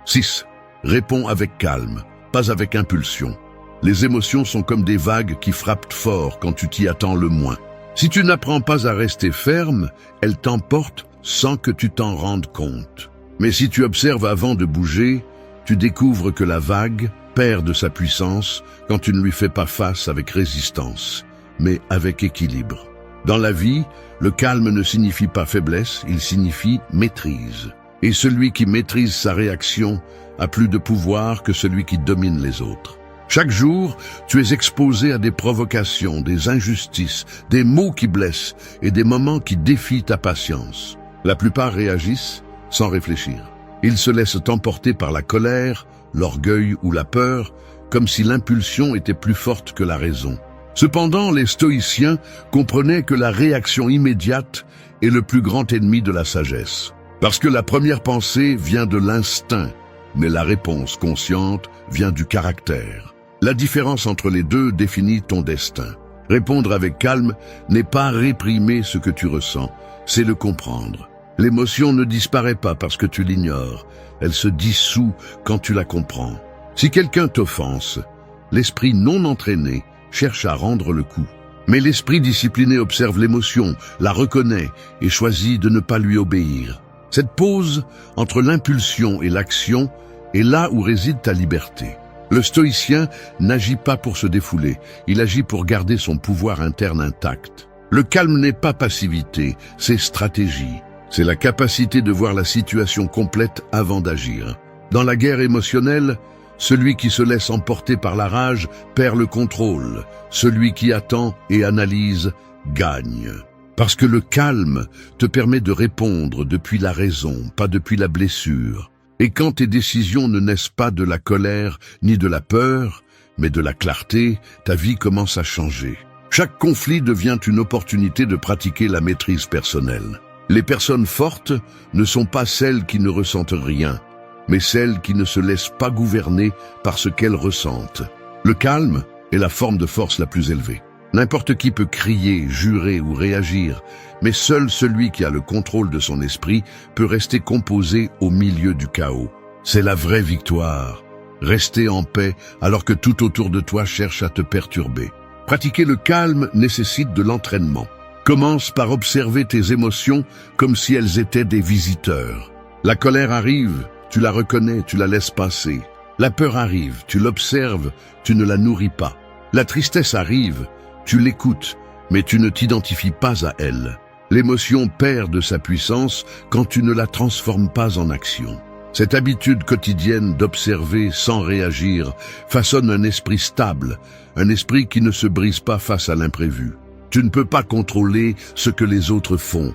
6. Réponds avec calme, pas avec impulsion. Les émotions sont comme des vagues qui frappent fort quand tu t'y attends le moins. Si tu n'apprends pas à rester ferme, elles t'emportent sans que tu t'en rendes compte. Mais si tu observes avant de bouger, tu découvres que la vague perd de sa puissance quand tu ne lui fais pas face avec résistance, mais avec équilibre. Dans la vie, le calme ne signifie pas faiblesse, il signifie maîtrise. Et celui qui maîtrise sa réaction a plus de pouvoir que celui qui domine les autres. Chaque jour, tu es exposé à des provocations, des injustices, des mots qui blessent et des moments qui défient ta patience. La plupart réagissent sans réfléchir. Ils se laissent emporter par la colère, l'orgueil ou la peur, comme si l'impulsion était plus forte que la raison. Cependant, les stoïciens comprenaient que la réaction immédiate est le plus grand ennemi de la sagesse. Parce que la première pensée vient de l'instinct, mais la réponse consciente vient du caractère. La différence entre les deux définit ton destin. Répondre avec calme n'est pas réprimer ce que tu ressens, c'est le comprendre. L'émotion ne disparaît pas parce que tu l'ignores, elle se dissout quand tu la comprends. Si quelqu'un t'offense, l'esprit non entraîné cherche à rendre le coup. Mais l'esprit discipliné observe l'émotion, la reconnaît et choisit de ne pas lui obéir. Cette pause entre l'impulsion et l'action est là où réside ta liberté. Le stoïcien n'agit pas pour se défouler, il agit pour garder son pouvoir interne intact. Le calme n'est pas passivité, c'est stratégie. C'est la capacité de voir la situation complète avant d'agir. Dans la guerre émotionnelle, celui qui se laisse emporter par la rage perd le contrôle. Celui qui attend et analyse gagne. Parce que le calme te permet de répondre depuis la raison, pas depuis la blessure. Et quand tes décisions ne naissent pas de la colère ni de la peur, mais de la clarté, ta vie commence à changer. Chaque conflit devient une opportunité de pratiquer la maîtrise personnelle. Les personnes fortes ne sont pas celles qui ne ressentent rien, mais celles qui ne se laissent pas gouverner par ce qu'elles ressentent. Le calme est la forme de force la plus élevée. N'importe qui peut crier, jurer ou réagir, mais seul celui qui a le contrôle de son esprit peut rester composé au milieu du chaos. C'est la vraie victoire. Rester en paix alors que tout autour de toi cherche à te perturber. Pratiquer le calme nécessite de l'entraînement. Commence par observer tes émotions comme si elles étaient des visiteurs. La colère arrive, tu la reconnais, tu la laisses passer. La peur arrive, tu l'observes, tu ne la nourris pas. La tristesse arrive, tu l'écoutes, mais tu ne t'identifies pas à elle. L'émotion perd de sa puissance quand tu ne la transformes pas en action. Cette habitude quotidienne d'observer sans réagir façonne un esprit stable, un esprit qui ne se brise pas face à l'imprévu. Tu ne peux pas contrôler ce que les autres font,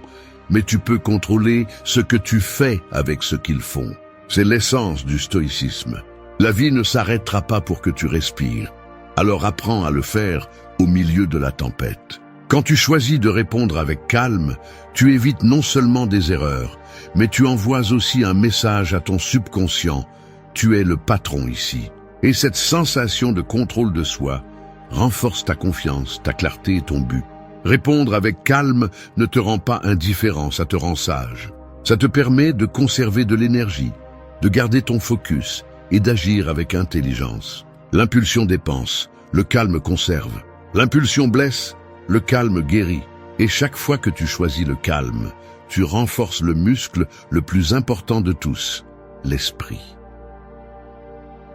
mais tu peux contrôler ce que tu fais avec ce qu'ils font. C'est l'essence du stoïcisme. La vie ne s'arrêtera pas pour que tu respires. Alors apprends à le faire au milieu de la tempête. Quand tu choisis de répondre avec calme, tu évites non seulement des erreurs, mais tu envoies aussi un message à ton subconscient. Tu es le patron ici. Et cette sensation de contrôle de soi renforce ta confiance, ta clarté et ton but. Répondre avec calme ne te rend pas indifférent, ça te rend sage. Ça te permet de conserver de l'énergie, de garder ton focus et d'agir avec intelligence. L'impulsion dépense, le calme conserve. L'impulsion blesse, le calme guérit. Et chaque fois que tu choisis le calme, tu renforces le muscle le plus important de tous, l'esprit.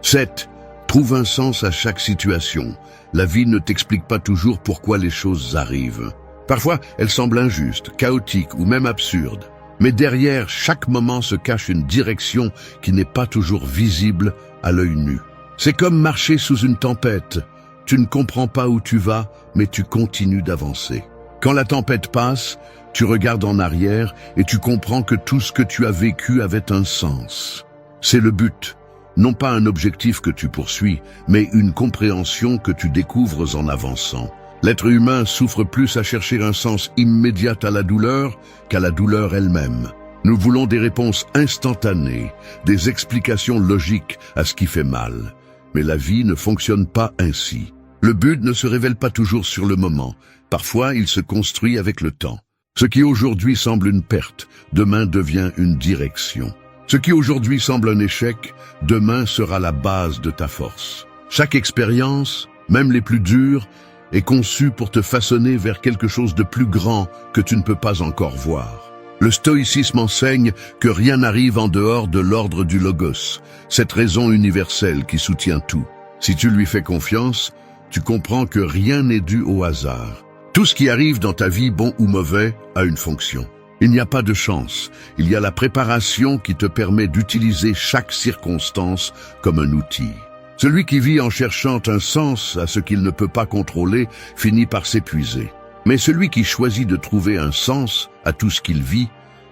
7. Trouve un sens à chaque situation. La vie ne t'explique pas toujours pourquoi les choses arrivent. Parfois, elles semblent injustes, chaotiques ou même absurdes. Mais derrière chaque moment se cache une direction qui n'est pas toujours visible à l'œil nu. C'est comme marcher sous une tempête. Tu ne comprends pas où tu vas, mais tu continues d'avancer. Quand la tempête passe, tu regardes en arrière et tu comprends que tout ce que tu as vécu avait un sens. C'est le but, non pas un objectif que tu poursuis, mais une compréhension que tu découvres en avançant. L'être humain souffre plus à chercher un sens immédiat à la douleur qu'à la douleur elle-même. Nous voulons des réponses instantanées, des explications logiques à ce qui fait mal. Mais la vie ne fonctionne pas ainsi. Le but ne se révèle pas toujours sur le moment. Parfois, il se construit avec le temps. Ce qui aujourd'hui semble une perte, demain devient une direction. Ce qui aujourd'hui semble un échec, demain sera la base de ta force. Chaque expérience, même les plus dures, est conçue pour te façonner vers quelque chose de plus grand que tu ne peux pas encore voir. Le stoïcisme enseigne que rien n'arrive en dehors de l'ordre du logos, cette raison universelle qui soutient tout. Si tu lui fais confiance, tu comprends que rien n'est dû au hasard. Tout ce qui arrive dans ta vie, bon ou mauvais, a une fonction. Il n'y a pas de chance, il y a la préparation qui te permet d'utiliser chaque circonstance comme un outil. Celui qui vit en cherchant un sens à ce qu'il ne peut pas contrôler finit par s'épuiser. Mais celui qui choisit de trouver un sens à tout ce qu'il vit,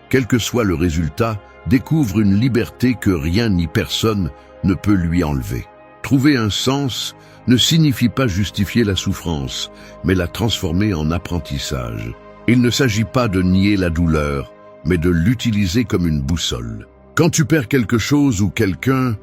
quel que soit le résultat, découvre une liberté que rien ni personne ne peut lui enlever. Trouver un sens ne signifie pas justifier la souffrance, mais la transformer en apprentissage. Il ne s'agit pas de nier la douleur, mais de l'utiliser comme une boussole. Quand tu perds quelque chose ou quelqu'un,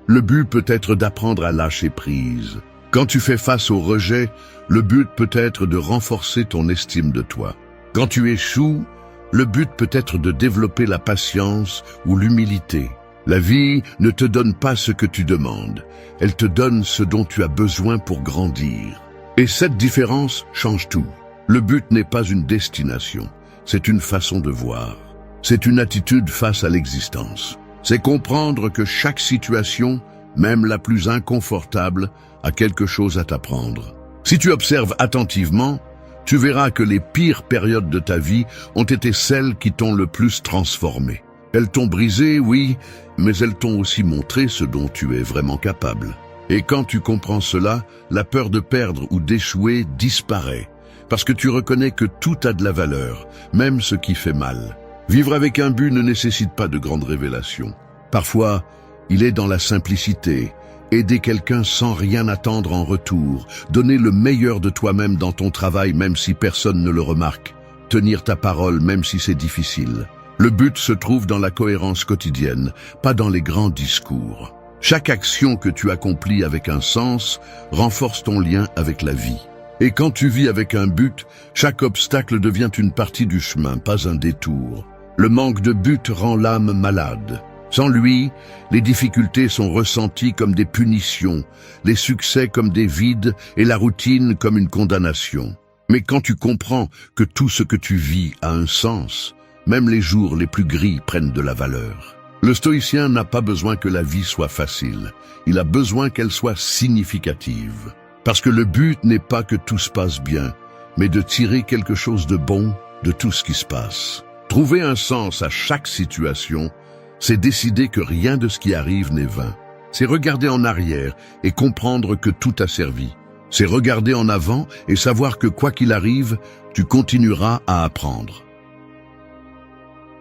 le but peut être d'apprendre à lâcher prise. Quand tu fais face au rejet, le but peut être de renforcer ton estime de toi. Quand tu échoues, le but peut être de développer la patience ou l'humilité. La vie ne te donne pas ce que tu demandes, elle te donne ce dont tu as besoin pour grandir. Et cette différence change tout. Le but n'est pas une destination, c'est une façon de voir. C'est une attitude face à l'existence. C'est comprendre que chaque situation, même la plus inconfortable, a quelque chose à t'apprendre. Si tu observes attentivement, tu verras que les pires périodes de ta vie ont été celles qui t'ont le plus transformé. Elles t'ont brisé, oui, mais elles t'ont aussi montré ce dont tu es vraiment capable. Et quand tu comprends cela, la peur de perdre ou d'échouer disparaît, parce que tu reconnais que tout a de la valeur, même ce qui fait mal. Vivre avec un but ne nécessite pas de grandes révélations. Parfois, il est dans la simplicité, aider quelqu'un sans rien attendre en retour, donner le meilleur de toi-même dans ton travail même si personne ne le remarque, tenir ta parole même si c'est difficile. Le but se trouve dans la cohérence quotidienne, pas dans les grands discours. Chaque action que tu accomplis avec un sens renforce ton lien avec la vie. Et quand tu vis avec un but, chaque obstacle devient une partie du chemin, pas un détour. Le manque de but rend l'âme malade. Sans lui, les difficultés sont ressenties comme des punitions, les succès comme des vides et la routine comme une condamnation. Mais quand tu comprends que tout ce que tu vis a un sens, même les jours les plus gris prennent de la valeur. Le stoïcien n'a pas besoin que la vie soit facile, il a besoin qu'elle soit significative. Parce que le but n'est pas que tout se passe bien, mais de tirer quelque chose de bon de tout ce qui se passe. Trouver un sens à chaque situation, c'est décider que rien de ce qui arrive n'est vain. C'est regarder en arrière et comprendre que tout a servi. C'est regarder en avant et savoir que quoi qu'il arrive, tu continueras à apprendre.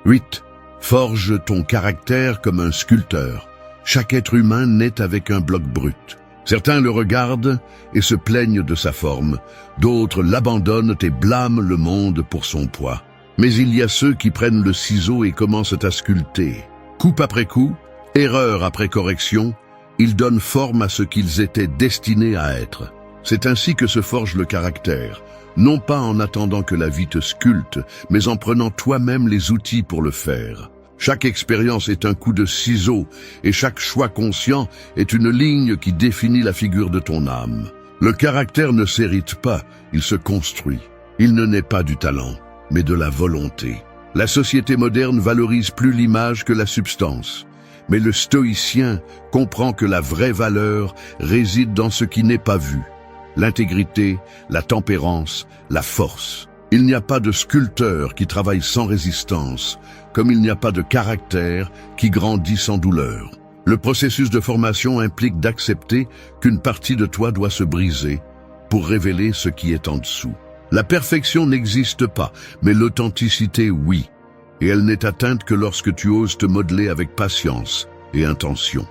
8. Forge ton caractère comme un sculpteur. Chaque être humain naît avec un bloc brut. Certains le regardent et se plaignent de sa forme, d'autres l'abandonnent et blâment le monde pour son poids. Mais il y a ceux qui prennent le ciseau et commencent à sculpter. Coup après coup, erreur après correction, ils donnent forme à ce qu'ils étaient destinés à être. C'est ainsi que se forge le caractère, non pas en attendant que la vie te sculpte, mais en prenant toi-même les outils pour le faire. Chaque expérience est un coup de ciseau et chaque choix conscient est une ligne qui définit la figure de ton âme. Le caractère ne s'hérite pas, il se construit. Il ne naît pas du talent, mais de la volonté. La société moderne valorise plus l'image que la substance. Mais le stoïcien comprend que la vraie valeur réside dans ce qui n'est pas vu. L'intégrité, la tempérance, la force. Il n'y a pas de sculpteur qui travaille sans résistance, comme il n'y a pas de caractère qui grandit sans douleur. Le processus de formation implique d'accepter qu'une partie de toi doit se briser pour révéler ce qui est en dessous. La perfection n'existe pas, mais l'authenticité, oui. Et elle n'est atteinte que lorsque tu oses te modeler avec patience et intention.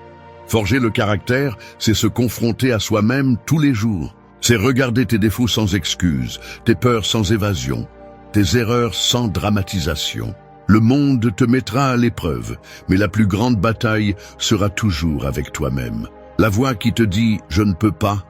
Forger le caractère, c'est se confronter à soi-même tous les jours. C'est regarder tes défauts sans excuse, tes peurs sans évasion, tes erreurs sans dramatisation. Le monde te mettra à l'épreuve, mais la plus grande bataille sera toujours avec toi-même. La voix qui te dit « je ne peux pas »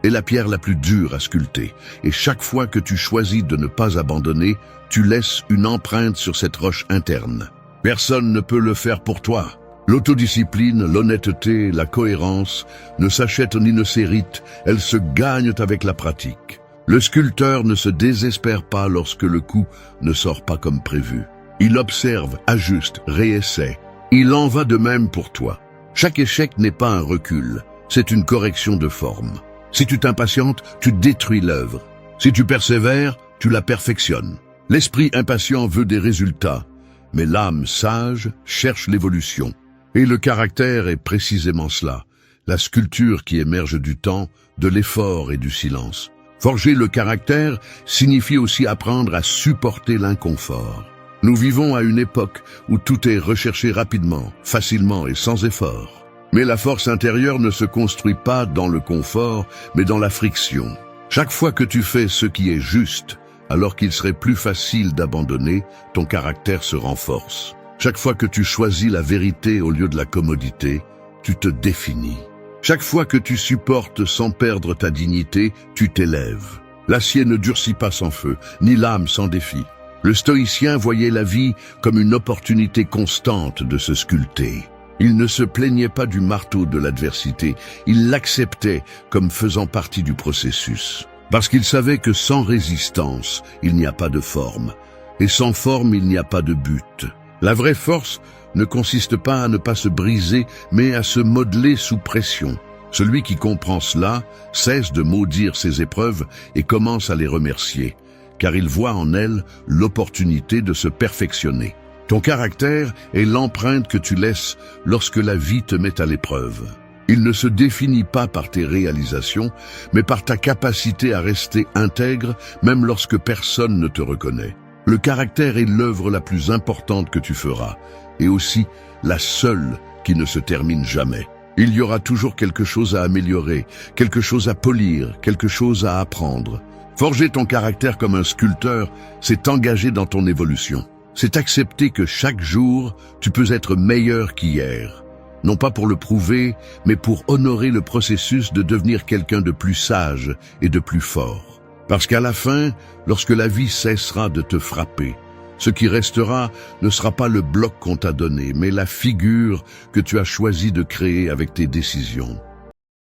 est la pierre la plus dure à sculpter. Et chaque fois que tu choisis de ne pas abandonner, tu laisses une empreinte sur cette roche interne. Personne ne peut le faire pour toi. L'autodiscipline, l'honnêteté, la cohérence ne s'achètent ni ne s'héritent, elles se gagnent avec la pratique. Le sculpteur ne se désespère pas lorsque le coup ne sort pas comme prévu. Il observe, ajuste, réessaie. Il en va de même pour toi. Chaque échec n'est pas un recul, c'est une correction de forme. Si tu t'impatientes, tu détruis l'œuvre. Si tu persévères, tu la perfectionnes. L'esprit impatient veut des résultats, mais l'âme sage cherche l'évolution. Et le caractère est précisément cela, la sculpture qui émerge du temps, de l'effort et du silence. Forger le caractère signifie aussi apprendre à supporter l'inconfort. Nous vivons à une époque où tout est recherché rapidement, facilement et sans effort. Mais la force intérieure ne se construit pas dans le confort, mais dans la friction. Chaque fois que tu fais ce qui est juste, alors qu'il serait plus facile d'abandonner, ton caractère se renforce. Chaque fois que tu choisis la vérité au lieu de la commodité, tu te définis. Chaque fois que tu supportes sans perdre ta dignité, tu t'élèves. L'acier ne durcit pas sans feu, ni l'âme sans défi. Le stoïcien voyait la vie comme une opportunité constante de se sculpter. Il ne se plaignait pas du marteau de l'adversité, il l'acceptait comme faisant partie du processus. Parce qu'il savait que sans résistance, il n'y a pas de forme, et sans forme, il n'y a pas de but. La vraie force ne consiste pas à ne pas se briser, mais à se modeler sous pression. Celui qui comprend cela cesse de maudire ses épreuves et commence à les remercier, car il voit en elles l'opportunité de se perfectionner. Ton caractère est l'empreinte que tu laisses lorsque la vie te met à l'épreuve. Il ne se définit pas par tes réalisations, mais par ta capacité à rester intègre, même lorsque personne ne te reconnaît. Le caractère est l'œuvre la plus importante que tu feras, et aussi la seule qui ne se termine jamais. Il y aura toujours quelque chose à améliorer, quelque chose à polir, quelque chose à apprendre. Forger ton caractère comme un sculpteur, c'est t'engager dans ton évolution. C'est accepter que chaque jour, tu peux être meilleur qu'hier. Non pas pour le prouver, mais pour honorer le processus de devenir quelqu'un de plus sage et de plus fort. Parce qu'à la fin, lorsque la vie cessera de te frapper, ce qui restera ne sera pas le bloc qu'on t'a donné, mais la figure que tu as choisi de créer avec tes décisions.